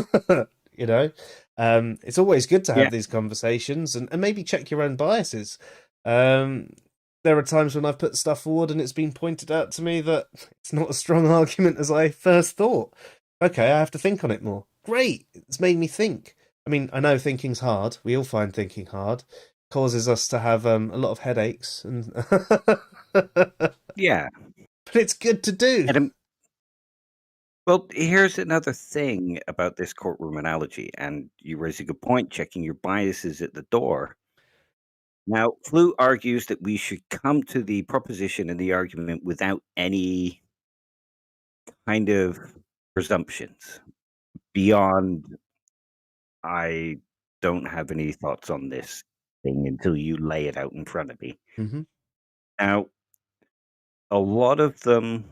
always good to have these conversations and maybe check your own biases. There are times when I've put stuff forward and it's been pointed out to me that it's not a strong argument as I first thought. Okay, I have to think on it more. Great, it's made me think. I mean, I know thinking's hard. We all find thinking hard. Causes us to have a lot of headaches, and Yeah, but it's good to do. Well, here's another thing about this courtroom analogy, and you raise a good point, checking your biases at the door. Now, Flew argues that we should come to the proposition and the argument without any kind of presumptions beyond, I don't have any thoughts on this thing until you lay it out in front of me. Hmm. Now, a lot of them,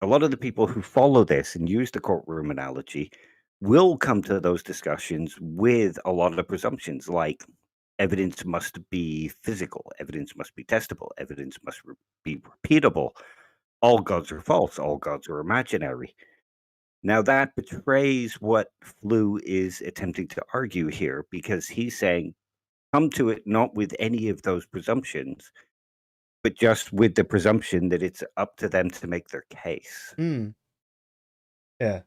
a lot of the people who follow this and use the courtroom analogy will come to those discussions with a lot of presumptions like evidence must be physical, evidence must be testable, evidence must be repeatable. All gods are false, all gods are imaginary. Now, that betrays what Flew is attempting to argue here because he's saying, come to it not with any of those presumptions, but just with the presumption that it's up to them to make their case. Mm. Yeah.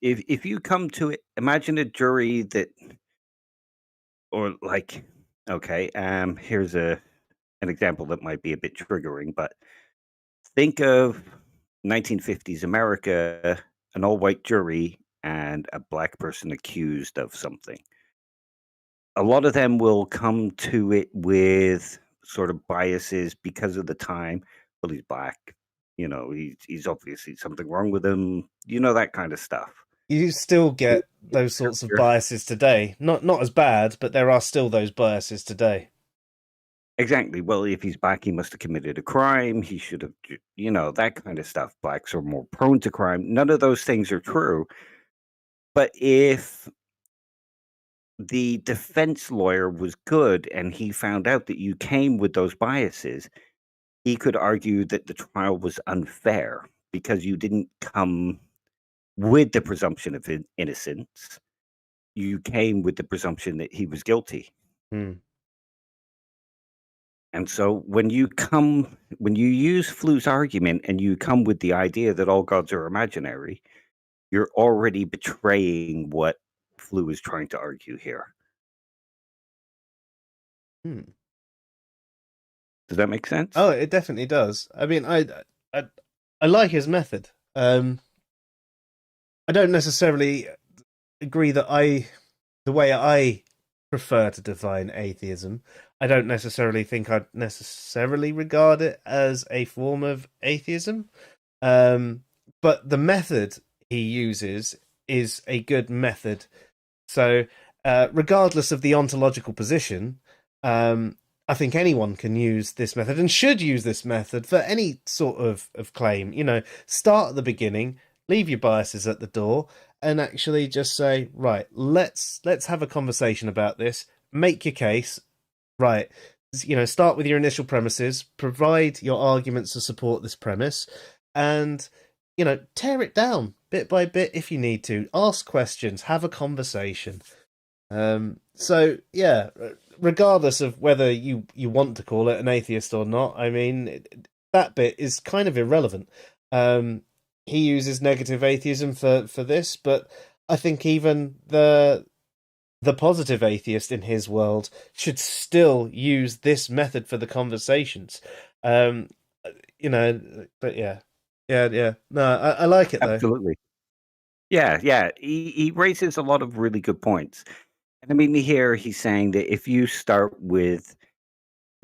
If you come to it, imagine a jury that, or like, okay, here's an example that might be a bit triggering, but think of 1950s America, an all-white jury and a black person accused of something. A lot of them will come to it with sort of biases because of the time. Well, he's black, he's obviously something wrong with him, that kind of stuff. You still get those sorts of biases today. Not as bad, but there are still those biases today. Exactly. Well, if he's black, he must have committed a crime. He should have, that kind of stuff. Blacks are more prone to crime. None of those things are true. But if the defense lawyer was good and he found out that you came with those biases, he could argue that the trial was unfair because you didn't come with the presumption of innocence. You came with the presumption that he was guilty. Hmm. And so when you use Flew's argument and you come with the idea that all gods are imaginary, you're already betraying what Flew is trying to argue here. Hmm. Does that make sense? Oh, it definitely does. I mean, I like his method. I don't necessarily agree that the way I prefer to define atheism, I don't necessarily think I'd necessarily regard it as a form of atheism. But the method he uses is a good method. So, regardless of the ontological position, I think anyone can use this method and should use this method for any sort of claim. Start at the beginning, leave your biases at the door, and actually just say, right, let's have a conversation about this, make your case, right. Start with your initial premises, provide your arguments to support this premise, and tear it down bit by bit if you need to. Ask questions, have a conversation. So yeah, regardless of whether you want to call it an atheist or not, I mean, that bit is kind of irrelevant. He uses negative atheism for this, but I think even the positive atheist in his world should still use this method for the conversations. But yeah. No, I like it though. Absolutely. Yeah. He raises a lot of really good points. And I mean, here he's saying that if you start with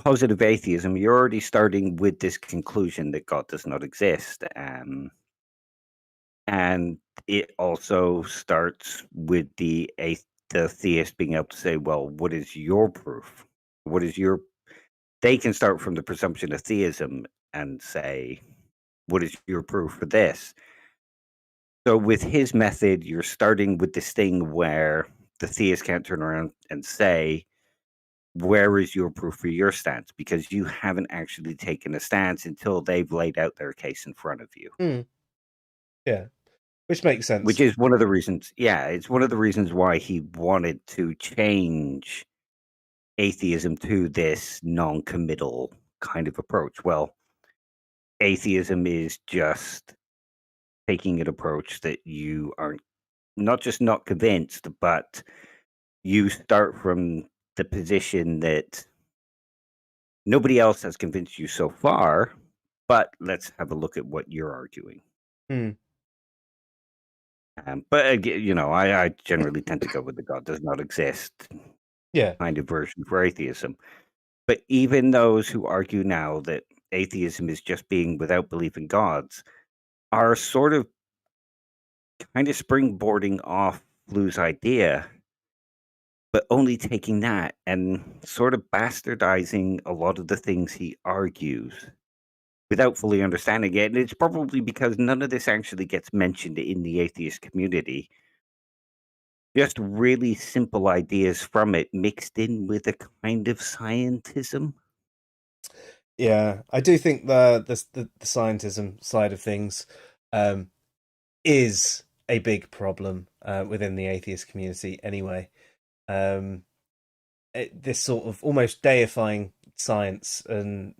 positive atheism, you're already starting with this conclusion that God does not exist. And it also starts with the theist being able to say, well, what is your proof? They can start from the presumption of theism and say, what is your proof for this? So with his method, you're starting with this thing where the theist can't turn around and say, where is your proof for your stance? Because you haven't actually taken a stance until they've laid out their case in front of you. Yeah, which makes sense. Which is one of the reasons, it's one of the reasons why he wanted to change atheism to this non-committal kind of approach. Well, atheism is just taking an approach that you are not just not convinced, but you start from the position that nobody else has convinced you so far, but let's have a look at what you're arguing. But again, I generally tend to go with the God does not exist Yeah. kind of version for atheism. But even those who argue now that atheism is just being without belief in gods are sort of kind of springboarding off Flu's idea, but only taking that and sort of bastardizing a lot of the things he argues without fully understanding it. And it's probably because none of this actually gets mentioned in the atheist community. Just really simple ideas from it mixed in with a kind of scientism. Yeah, I do think the scientism side of things is a big problem within the atheist community. Anyway, this sort of almost deifying science, and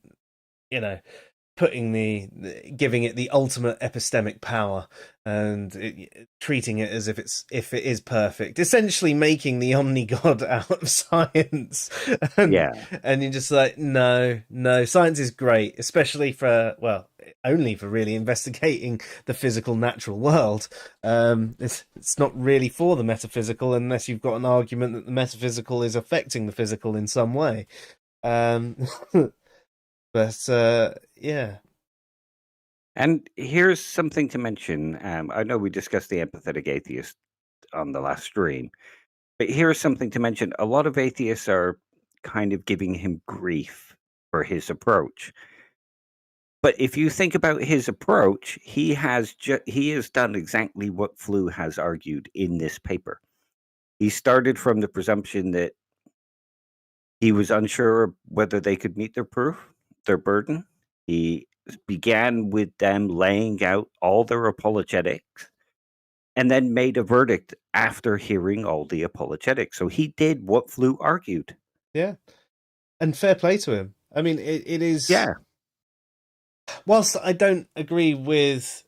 giving it the ultimate epistemic power, and treating it as if it is perfect, essentially making the omni-god out of science. And you're just like, no, science is great, especially only for really investigating the physical natural world. It's not really for the metaphysical unless you've got an argument that the metaphysical is affecting the physical in some way. But yeah. And here's something to mention. I know we discussed the empathetic atheist on the last stream, but here's something to mention. A lot of atheists are kind of giving him grief for his approach. But if you think about his approach, he has done exactly what Flew has argued in this paper. He started from the presumption that he was unsure whether they could meet their burden. He began with them laying out all their apologetics and then made a verdict after hearing all the apologetics. So he did what Flew argued. Yeah. And fair play to him. I mean, it is... Yeah. Whilst I don't agree with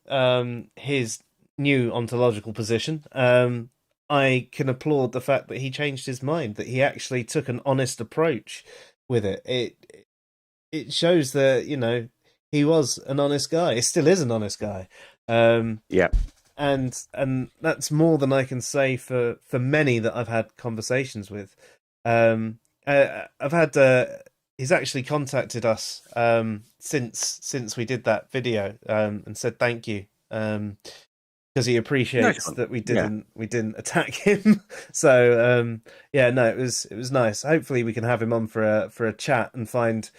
his new ontological position, I can applaud the fact that he changed his mind, that he actually took an honest approach with it. It shows that, he was an honest guy. He still is an honest guy. Yeah. And that's more than I can say for many that I've had conversations with. I've had he's actually contacted us since we did that video and said thank you, because he appreciates that we didn't attack him. So it was nice. Hopefully we can have him on for a chat and find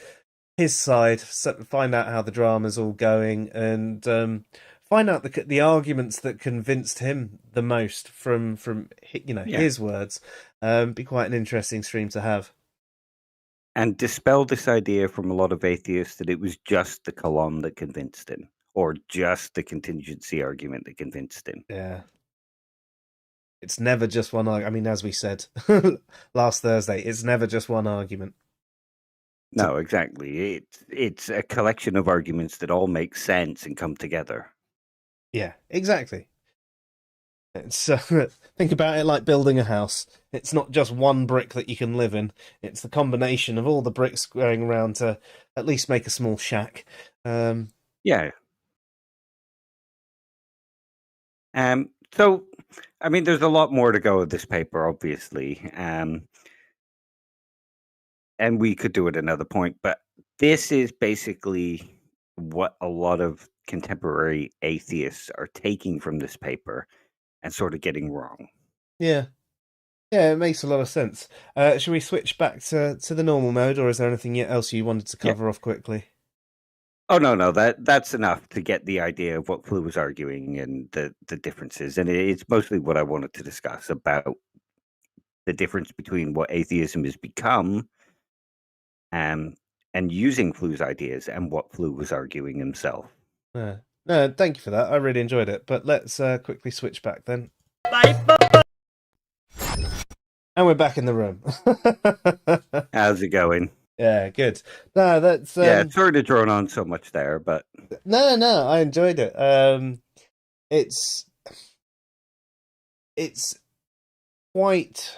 his side, find out how the drama's all going, and find out the arguments that convinced him the most from his words. Be quite an interesting stream to have. And dispel this idea from a lot of atheists that it was just the column that convinced him, or just the contingency argument that convinced him. Yeah. It's never just one argument. I mean, as we said last Thursday, it's never just one argument. No, exactly. It's a collection of arguments that all make sense and come together. Yeah, exactly. It's think about it like building a house. It's not just one brick that you can live in. It's the combination of all the bricks going around to at least make a small shack. Yeah. So, I mean, there's a lot more to go with this paper, obviously. And we could do it another point, but this is basically what a lot of contemporary atheists are taking from this paper and sort of getting wrong. Yeah, it makes a lot of sense. Should we switch back to the normal mode, or is there anything else you wanted to cover off quickly? Oh, no, that's enough to get the idea of what Flew was arguing and the differences. And it's mostly what I wanted to discuss about the difference between what atheism has become and using Flew's ideas and what Flew was arguing himself. No, thank you for that. I really enjoyed it. But let's quickly switch back then. And we're back in the room. How's it going? Yeah, good. No, that's sorry to drone on so much there, but no, I enjoyed it. It's quite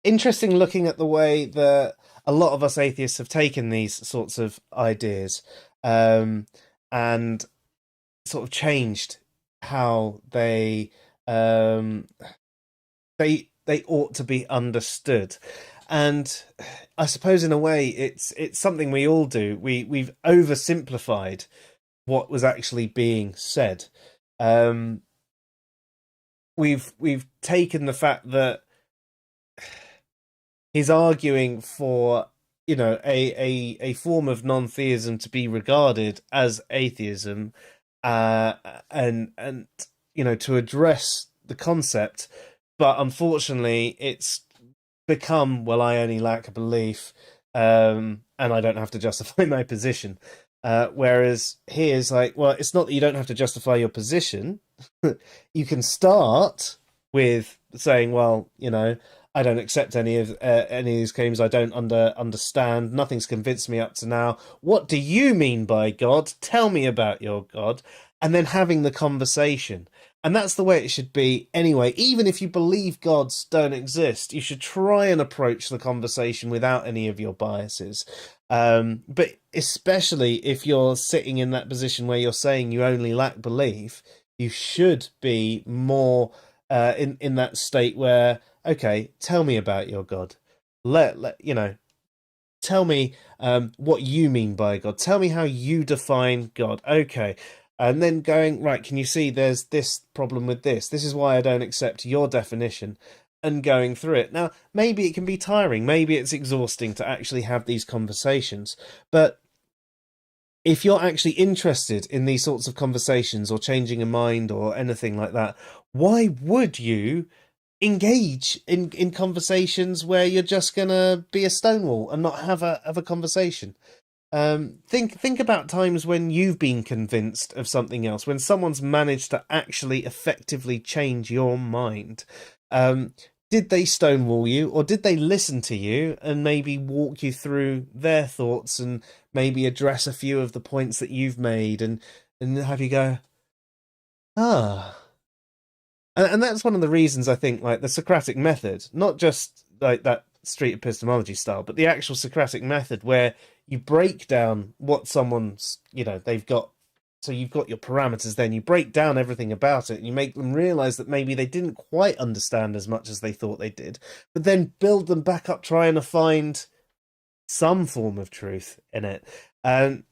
interesting looking at the way that a lot of us atheists have taken these sorts of ideas and sort of changed how they ought to be understood. And I suppose in a way it's something we all do. We've oversimplified what was actually being said. We've taken the fact that he's arguing for, you know, a form of non-theism to be regarded as atheism, and you know, to address the concept, but unfortunately it's become, well, I only lack a belief, and I don't have to justify my position. Whereas here's like, well, it's not that you don't have to justify your position. You can start with saying, well, you know, I don't accept any of these claims. I don't understand. Nothing's convinced me up to now. What do you mean by God? Tell me about your God. And then having the conversation. And that's the way it should be anyway. Even if you believe gods don't exist, you should try and approach the conversation without any of your biases. But especially if you're sitting in that position where you're saying you only lack belief, you should be more in that state where, okay, tell me about your God. Let you know. Tell me what you mean by God. Tell me how you define God. Okay. And then going, right, can you see there's this problem with this? This is why I don't accept your definition, and going through it. Now, maybe it can be tiring. Maybe it's exhausting to actually have these conversations. But if you're actually interested in these sorts of conversations or changing a mind or anything like that, why would you engage in conversations where you're just going to be a stonewall and not have a conversation? Think about times when you've been convinced of something else, when someone's managed to actually effectively change your mind. Did they stonewall you, or did they listen to you and maybe walk you through their thoughts and maybe address a few of the points that you've made and have you go, ah. And that's one of the reasons I think, like, the Socratic method, not just like that street epistemology style, but the actual Socratic method where you break down what someone's, you know, they've got. So you've got your parameters, then you break down everything about it and you make them realize that maybe they didn't quite understand as much as they thought they did, but then build them back up trying to find some form of truth in it. And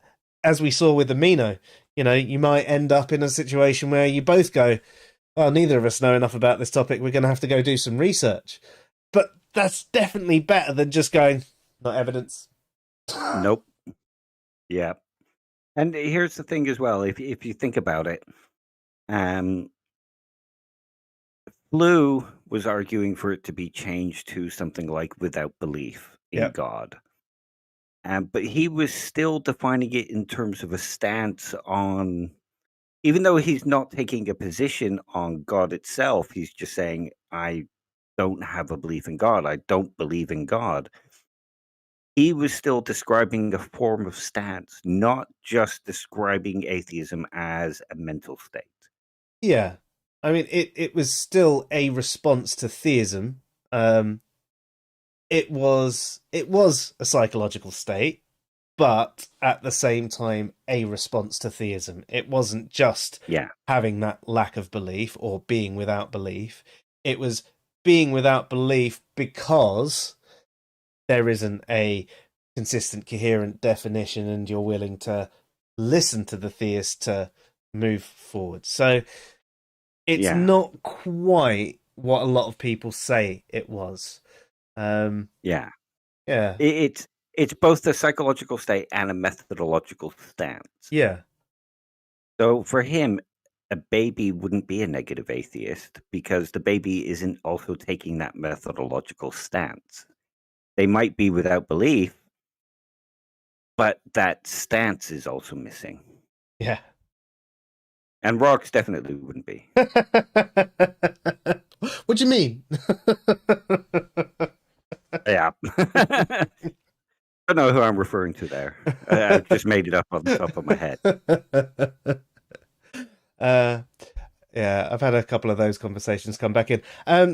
as we saw with the Mino, you know, you might end up in a situation where you both go, well, neither of us know enough about this topic, we're going to have to go do some research. But that's definitely better than just going, not evidence. Nope. Yeah. And here's the thing as well, if you think about it, Flew was arguing for it to be changed to something like without belief in God. But he was still defining it in terms of a stance on, even though he's not taking a position on God itself, he's just saying, I don't have a belief in God. I don't believe in God. He was still describing a form of stance, not just describing atheism as a mental state. Yeah. I mean, it was still a response to theism. It was a psychological state, but at the same time, a response to theism. It wasn't just having that lack of belief or being without belief. It was being without belief because there isn't a consistent, coherent definition, and you're willing to listen to the theist to move forward. So it's not quite what a lot of people say it was. It's both a psychological state and a methodological stance. Yeah. So for him, a baby wouldn't be a negative atheist because the baby isn't also taking that methodological stance. They might be without belief, but that stance is also missing. Yeah. And rocks definitely wouldn't be. What do you mean? Yeah. I don't know who I'm referring to there. I just made it up on the top of my head. Yeah, I've had a couple of those conversations come back in.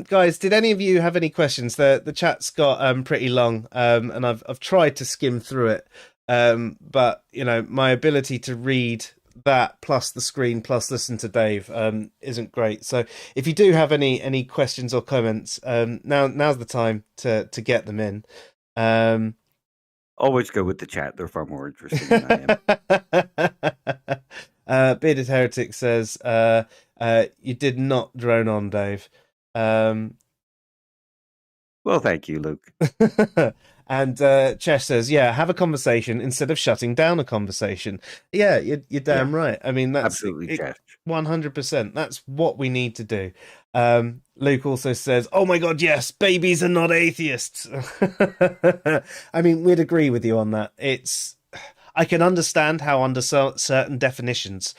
Guys, did any of you have any questions? The chat's got pretty long, and I've tried to skim through it. But you know, my ability to read that plus the screen plus listen to Dave isn't great. So if you do have any questions or comments, now's the time to get them in. Always go with the chat. They're far more interesting than I am. Bearded Heretic says, you did not drone on, Dave. Well, thank you, Luke. And Chesh says, yeah, have a conversation instead of shutting down a conversation. Yeah, you're damn right. I mean, that's Absolutely, Chesh. 100%. That's what we need to do. Luke also says, oh my God, yes, babies are not atheists. I mean, we'd agree with you on that. I can understand how under certain definitions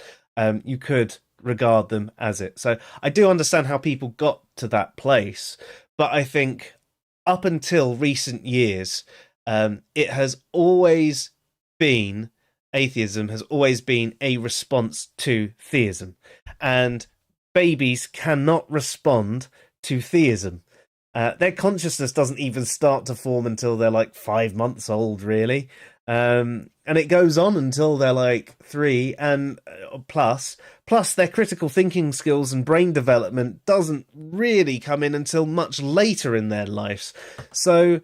you could regard them as it. So I do understand how people got to that place, but I think up until recent years, it has always been, atheism has always been a response to theism. And babies cannot respond to theism. Their consciousness doesn't even start to form until they're like 5 months old, really. And it goes on until they're like 3 and plus their critical thinking skills and brain development doesn't really come in until much later in their lives. So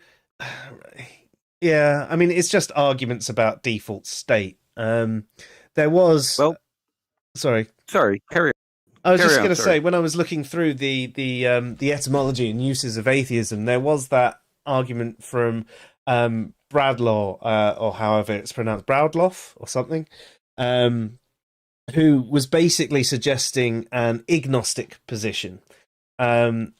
yeah, I mean, it's just arguments about default state. There was sorry, carry on. I was just going to say, when I was looking through the etymology and uses of atheism, there was that argument from Bradlaugh, or however it's pronounced, Broudloff or something, who was basically suggesting an agnostic position, and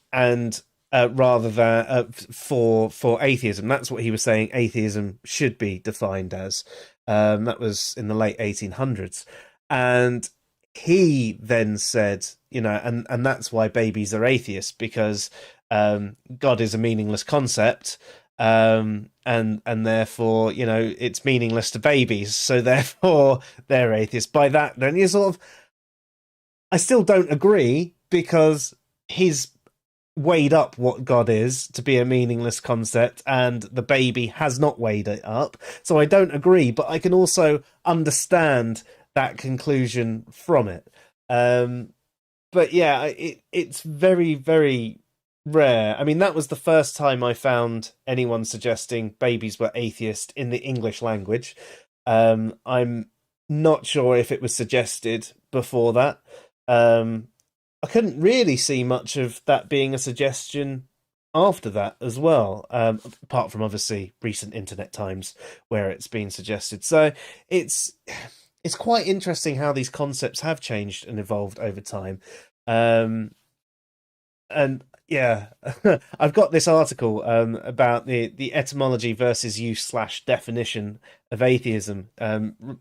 rather than for atheism. That's what he was saying atheism should be defined as. That was in the late 1800s, and he then said, and that's why babies are atheists, because God is a meaningless concept. And therefore, it's meaningless to babies, so therefore they're atheists. By that, then you sort of, I still don't agree, because he's weighed up what God is to be a meaningless concept, and the baby has not weighed it up. So I don't agree, but I can also understand that conclusion from it. But yeah, it's very, very rare. I mean, that was the first time I found anyone suggesting babies were atheist in the English language. I'm not sure if it was suggested before that. I couldn't really see much of that being a suggestion after that as well, apart from obviously recent internet times where it's been suggested. So it's quite interesting how these concepts have changed and evolved over time. And yeah, I've got this article about the etymology versus use / definition of atheism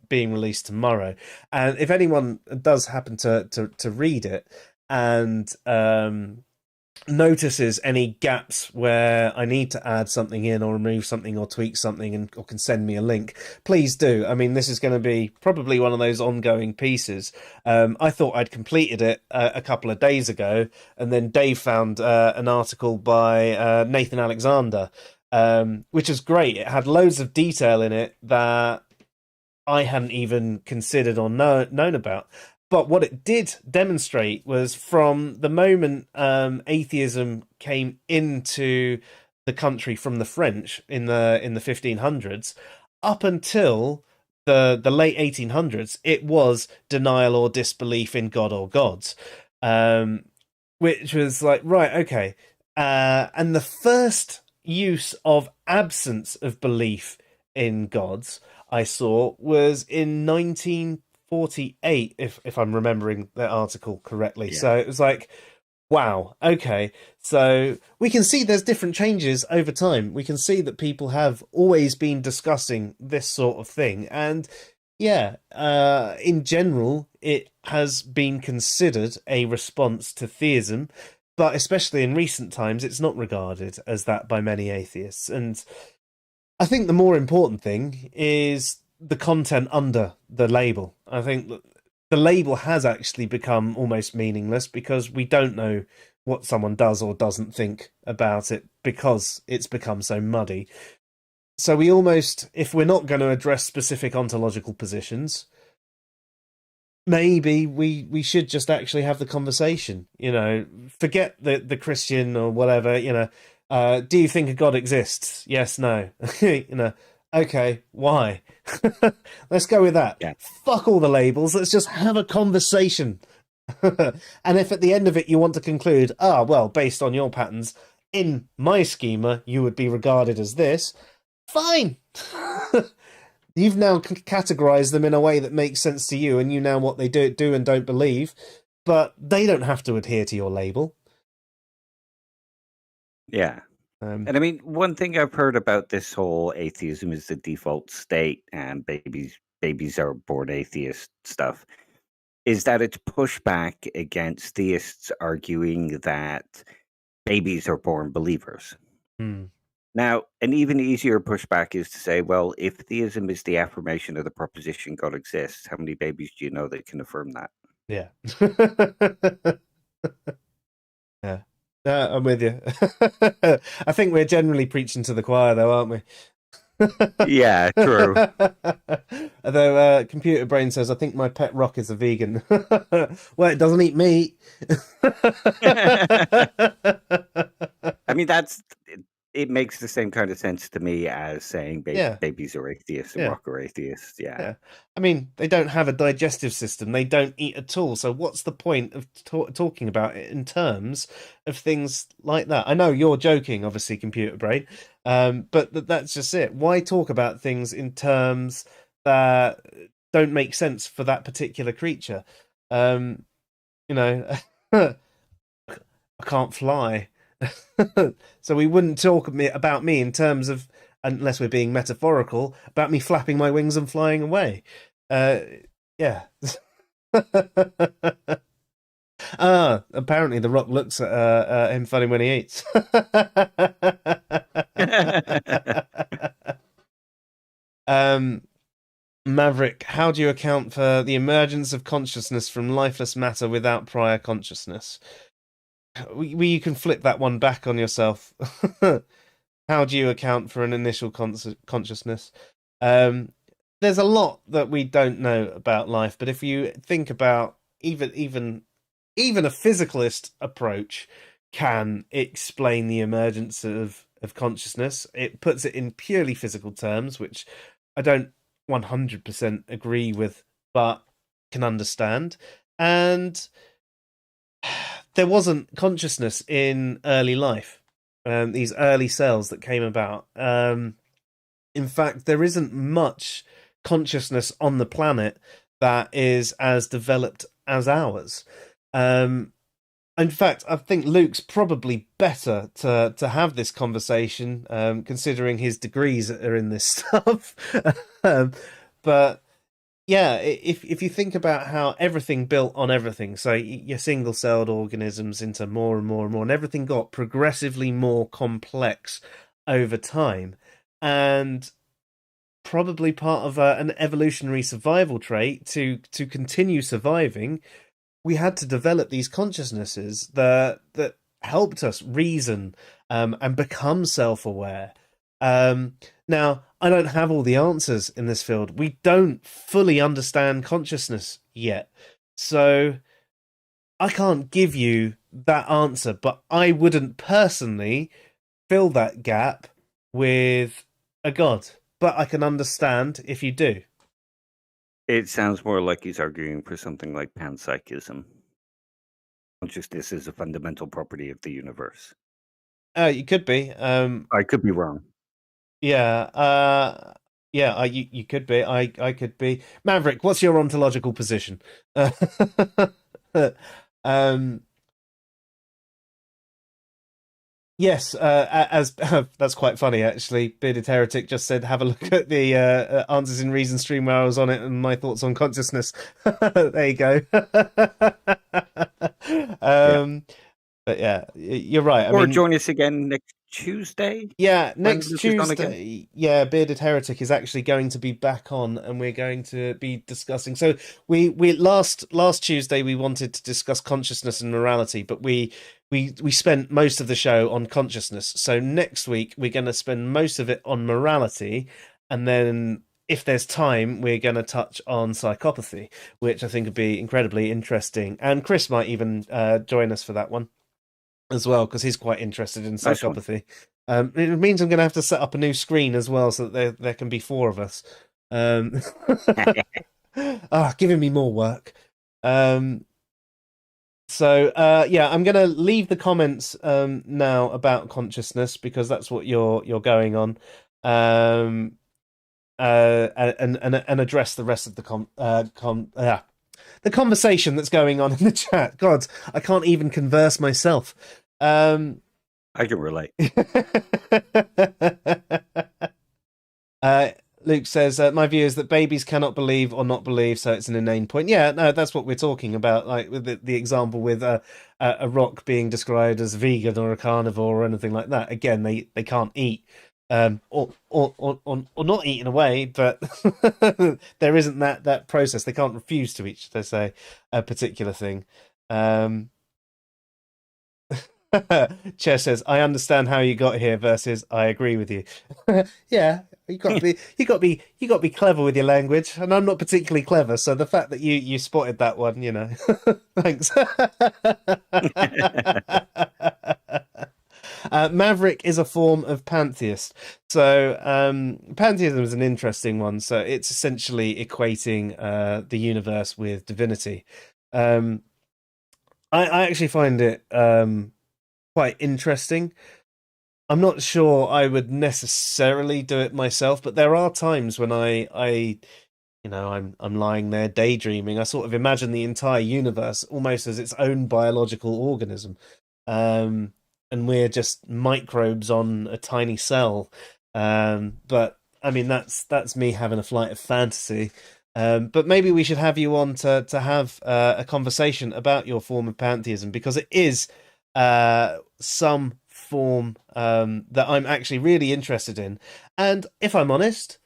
being released tomorrow. And if anyone does happen to read it and notices any gaps where I need to add something in or remove something or tweak something or can send me a link, please do. I mean, this is going to be probably one of those ongoing pieces. I thought I'd completed it a couple of days ago, and then Dave found an article by Nathan Alexander, which is great. It had loads of detail in it that I hadn't even considered or known about. But what it did demonstrate was, from the moment atheism came into the country from the French in the 1500s, up until the late 1800s, it was denial or disbelief in God or gods, which was like, right, okay. And the first use of absence of belief in gods I saw was in 1948, if I'm remembering the article correctly. Yeah. So it was like, wow, okay. So we can see there's different changes over time. We can see that people have always been discussing this sort of thing. And yeah, in general, it has been considered a response to theism, but especially in recent times, it's not regarded as that by many atheists. And I think the more important thing is the content under the label. I think the label has actually become almost meaningless because we don't know what someone does or doesn't think about it because it's become so muddy. So we almost, if we're not going to address specific ontological positions, maybe we should just actually have the conversation. Forget the Christian or whatever. Do you think a God exists? Yes, no. Okay, why? Let's go with that. Yeah. Fuck all the labels. Let's just have a conversation. And if at the end of it you want to conclude, well, based on your patterns, in my schema, you would be regarded as this, fine. You've now categorized them in a way that makes sense to you, and you know what they do and don't believe, but they don't have to adhere to your label. Yeah. And I mean, one thing I've heard about this whole atheism is the default state and babies are born atheist stuff, is that it's pushback against theists arguing that babies are born believers. Now, an even easier pushback is to say, well, if theism is the affirmation of the proposition God exists, how many babies do you know that can affirm that? Yeah. Yeah. I'm with you. I think we're generally preaching to the choir, though, aren't we? Yeah, true. Although Computer Brain says, I think my pet rock is a vegan. Well, it doesn't eat meat. I mean, it makes the same kind of sense to me as saying babies are atheists and rock are atheists. Yeah. I mean, they don't have a digestive system. They don't eat at all. So what's the point of talking about it in terms of things like that? I know you're joking, obviously, Computer Brain, but that's just it. Why talk about things in terms that don't make sense for that particular creature? I can't fly. So we wouldn't talk about me in terms of, unless we're being metaphorical, about me flapping my wings and flying away. Yeah. Apparently the Rock looks at him funny when he eats. Maverick, how do you account for the emergence of consciousness from lifeless matter without prior consciousness? You can flip that one back on yourself. How do you account for an initial consciousness? There's a lot that we don't know about life, but if you think about even a physicalist approach can explain the emergence of consciousness. It puts it in purely physical terms, which I don't 100% agree with, but can understand. And there wasn't consciousness in early life, these early cells that came about. In fact, there isn't much consciousness on the planet that is as developed as ours. In fact, I think Luke's probably better to have this conversation, considering his degrees are in this stuff. But yeah, if you think about how everything built on everything, so your single-celled organisms into more and more and more, and everything got progressively more complex over time, and probably part of an evolutionary survival trait to continue surviving, we had to develop these consciousnesses that helped us reason and become self-aware. Now, I don't have all the answers in this field. We don't fully understand consciousness yet. So I can't give you that answer, but I wouldn't personally fill that gap with a god. But I can understand if you do. It sounds more like he's arguing for something like panpsychism. Consciousness is a fundamental property of the universe. You could be. I could be wrong. Yeah. You could be. I could be. Maverick, what's your ontological position? Yes, as that's quite funny actually. Bearded Heretic just said, "Have a look at the answers in Reason stream where I was on it and my thoughts on consciousness." There you go. But yeah, you're right. Or join us again next Tuesday. Yeah, next Tuesday. Yeah, Bearded Heretic is actually going to be back on, and we're going to be discussing. So we last Tuesday we wanted to discuss consciousness and morality, but we spent most of the show on consciousness. So next week we're going to spend most of it on morality, and then if there's time, we're going to touch on psychopathy, which I think would be incredibly interesting. And Chris might even join us for that one as well, because he's quite interested in Nice one. psychopathy. It means I'm going to have to set up a new screen as well, so that there can be 4 of us. Giving me more work. So I'm going to leave the comments now about consciousness, because that's what you're going on, and address the rest of the the conversation that's going on in the chat. God, I can't even converse myself. I can relate. Luke says, my view is that babies cannot believe or not believe, so it's an inane point. Yeah, no, that's what we're talking about. Like with the example with a rock being described as vegan or a carnivore or anything like that. Again, they can't eat, or not eat in a way, but there isn't that process. They can't refuse to eat, they say, a particular thing. Cher says, I understand how you got here versus I agree with you. Yeah, you got to be clever with your language, and I'm not particularly clever, so the fact that you spotted that one, thanks. Maverick is a form of pantheist. So pantheism is an interesting one. So it's essentially equating the universe with divinity. I actually find it quite interesting. I'm not sure I would necessarily do it myself, but there are times when I'm lying there daydreaming. I sort of imagine the entire universe almost as its own biological organism, and we're just microbes on a tiny cell. But I mean, that's me having a flight of fantasy. But maybe we should have you on to have a conversation about your form of pantheism, because it is some form that I'm actually really interested in. And if I'm honest,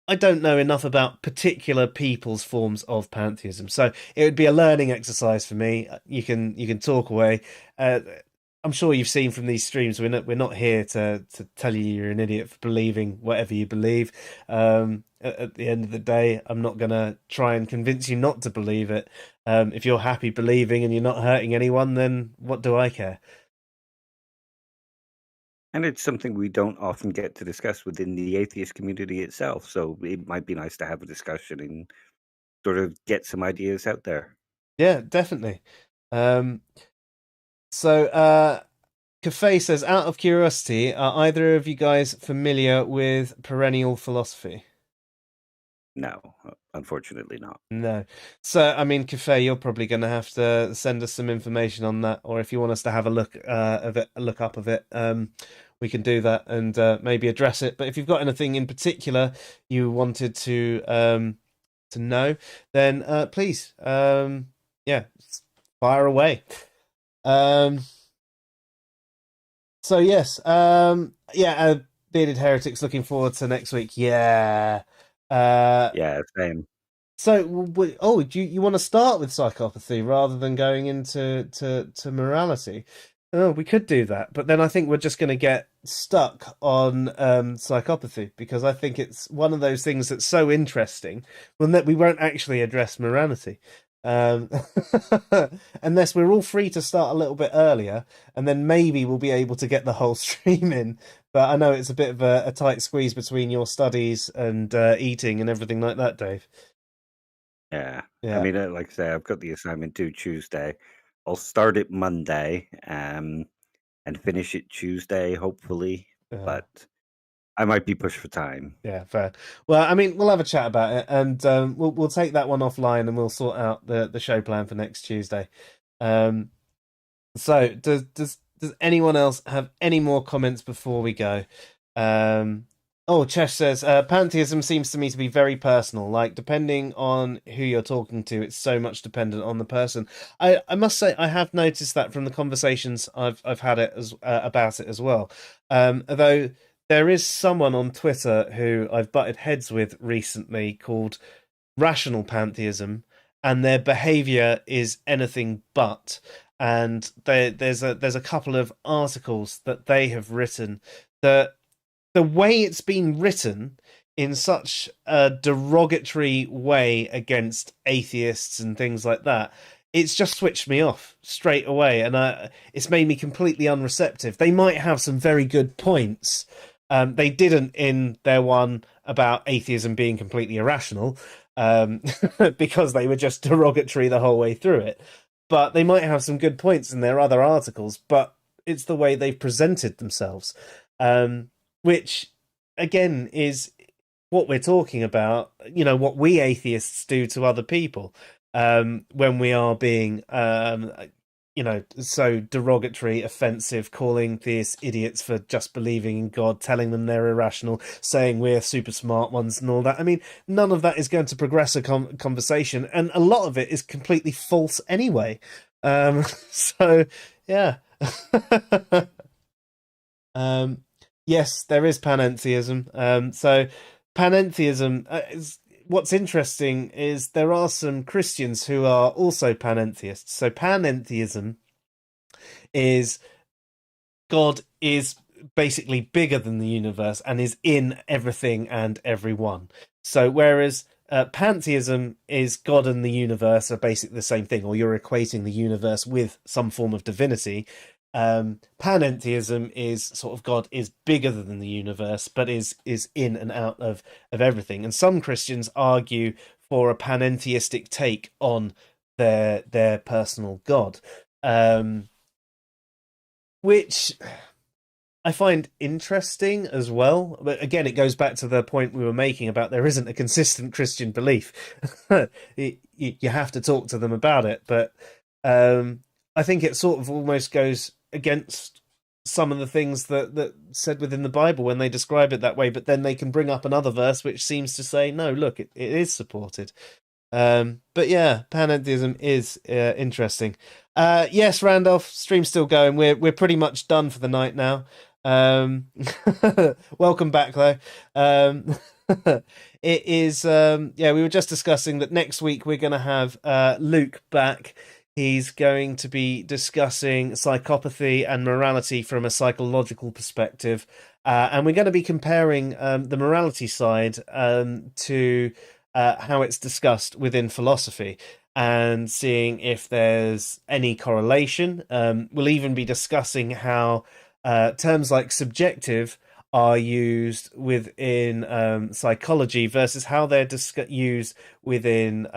I don't know enough about particular people's forms of pantheism, so it would be a learning exercise for me. You can talk away. I'm sure you've seen from these streams, we're not here to tell you you're an idiot for believing whatever you believe. At the end of the day, I'm not going to try and convince you not to believe it. If you're happy believing and you're not hurting anyone, then what do I care? And it's something we don't often get to discuss within the atheist community itself. So it might be nice to have a discussion and sort of get some ideas out there. Yeah, definitely. So Cafe says, out of curiosity, are either of you guys familiar with perennial philosophy? No, unfortunately not. No. So, I mean, Cafe, you're probably going to have to send us some information on that, or if you want us to have a look up of it, we can do that and maybe address it. But if you've got anything in particular you wanted to know, then please, fire away. So yes, Bearded Heretics, looking forward to next week. Yeah. Yeah, same. So, do you want to start with psychopathy rather than going into to morality? Oh, we could do that, but then I think we're just going to get stuck on psychopathy, because I think it's one of those things that's so interesting, well, that we won't actually address morality. Unless we're all free to start a little bit earlier, and then maybe we'll be able to get the whole stream in. But I know it's a bit of a tight squeeze between your studies and eating and everything like that, Dave. Yeah. I mean, like I say, I've got the assignment due Tuesday. I'll start it Monday and finish it Tuesday, hopefully. But I might be pushed for time. Yeah, fair. Well, I mean, we'll have a chat about it, and we'll take that one offline, and we'll sort out the show plan for next Tuesday. So, does anyone else have any more comments before we go? Chesh says, pantheism seems to me to be very personal. Like, depending on who you're talking to, it's so much dependent on the person. I must say, I have noticed that from the conversations I've had about it as well. Although there is someone on Twitter who I've butted heads with recently called Rational Pantheism, and their behavior is anything but. And there's a couple of articles that they have written that the way it's been written in such a derogatory way against atheists and things like that, it's just switched me off straight away, and it's made me completely unreceptive. They might have some very good points. They didn't in their one about atheism being completely irrational, because they were just derogatory the whole way through it. But they might have some good points in their other articles, but it's the way they've presented themselves, which again is what we're talking about, what we atheists do to other people, when we are being, so derogatory, offensive, calling theists idiots for just believing in God, telling them they're irrational, saying we're super smart ones and all that. I mean, none of that is going to progress a conversation, and a lot of it is completely false anyway. So, yeah. Yes, there is panentheism. So panentheism, what's interesting is there are some Christians who are also panentheists. So panentheism is God is basically bigger than the universe and is in everything and everyone. So whereas pantheism is God and the universe are basically the same thing, or you're equating the universe with some form of divinity. Panentheism is sort of God is bigger than the universe, but is in and out of everything. And some Christians argue for a panentheistic take on their personal God, which I find interesting as well. But again, it goes back to the point we were making about there isn't a consistent Christian belief. You have to talk to them about it, but I think it sort of almost goes against some of the things that said within the Bible when they describe it that way, but then they can bring up another verse which seems to say, no, look, it is supported. But yeah, panentheism is interesting. Yes, Randolph, stream's still going. We're pretty much done for the night now. Welcome back, though. It is, we were just discussing that next week we're going to have Luke back. He's going to be discussing psychopathy and morality from a psychological perspective. And we're going to be comparing the morality side to how it's discussed within philosophy and seeing if there's any correlation. We'll even be discussing how terms like subjective are used within psychology versus how they're used within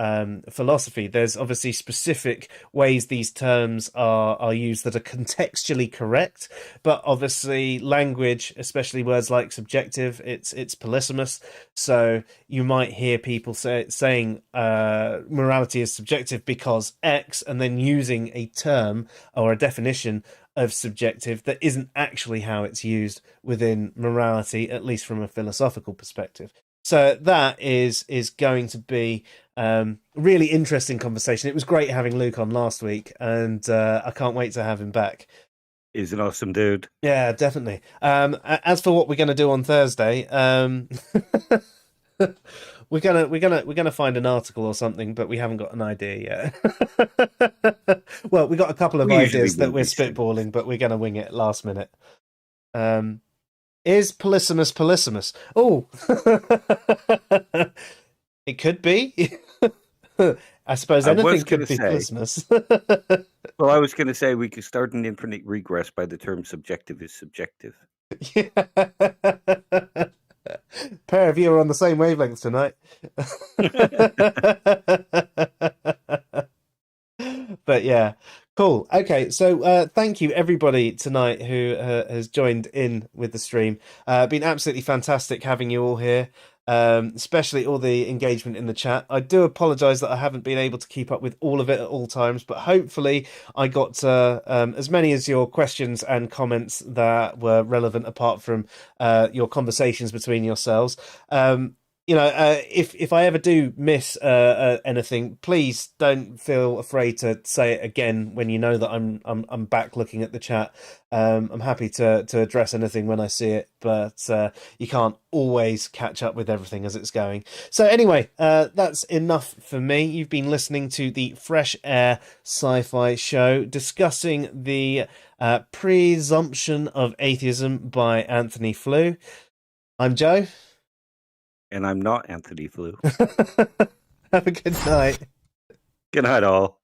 philosophy. There's obviously specific ways these terms are used that are contextually correct, but obviously language, especially words like subjective, it's polysemous. So you might hear people saying morality is subjective because X, and then using a term or a definition of subjective that isn't actually how it's used within morality, at least from a philosophical perspective. So that is going to be really interesting conversation. It was great having Luke on last week, and I can't wait to have him back. He's an awesome dude. Yeah, definitely. As for what we're going to do on Thursday, we're gonna find an article or something, but we haven't got an idea yet. Well, we got a couple of ideas that we're spitballing, but we're gonna wing it last minute. Is polysemous? Oh, it could be. I suppose anything could be polysemous. Well, I was going to say we could start an infinite regress by the term subjective is subjective. Yeah. Pair of you are on the same wavelength tonight. But yeah, cool. Okay, so thank you everybody tonight who has joined in with the stream. Been absolutely fantastic having you all here. Especially all the engagement in the chat. I do apologize that I haven't been able to keep up with all of it at all times, but hopefully I got as many as your questions and comments that were relevant apart from your conversations between yourselves. If I ever do miss anything, please don't feel afraid to say it again when you know that I'm back looking at the chat. I'm happy to address anything when I see it, but you can't always catch up with everything as it's going. So anyway, that's enough for me. You've been listening to the Fresh Air Sci-Fi Show discussing the Presumption of Atheism by Antony Flew. I'm Joe. And I'm not Antony Flew. Have a good night. Good night, all.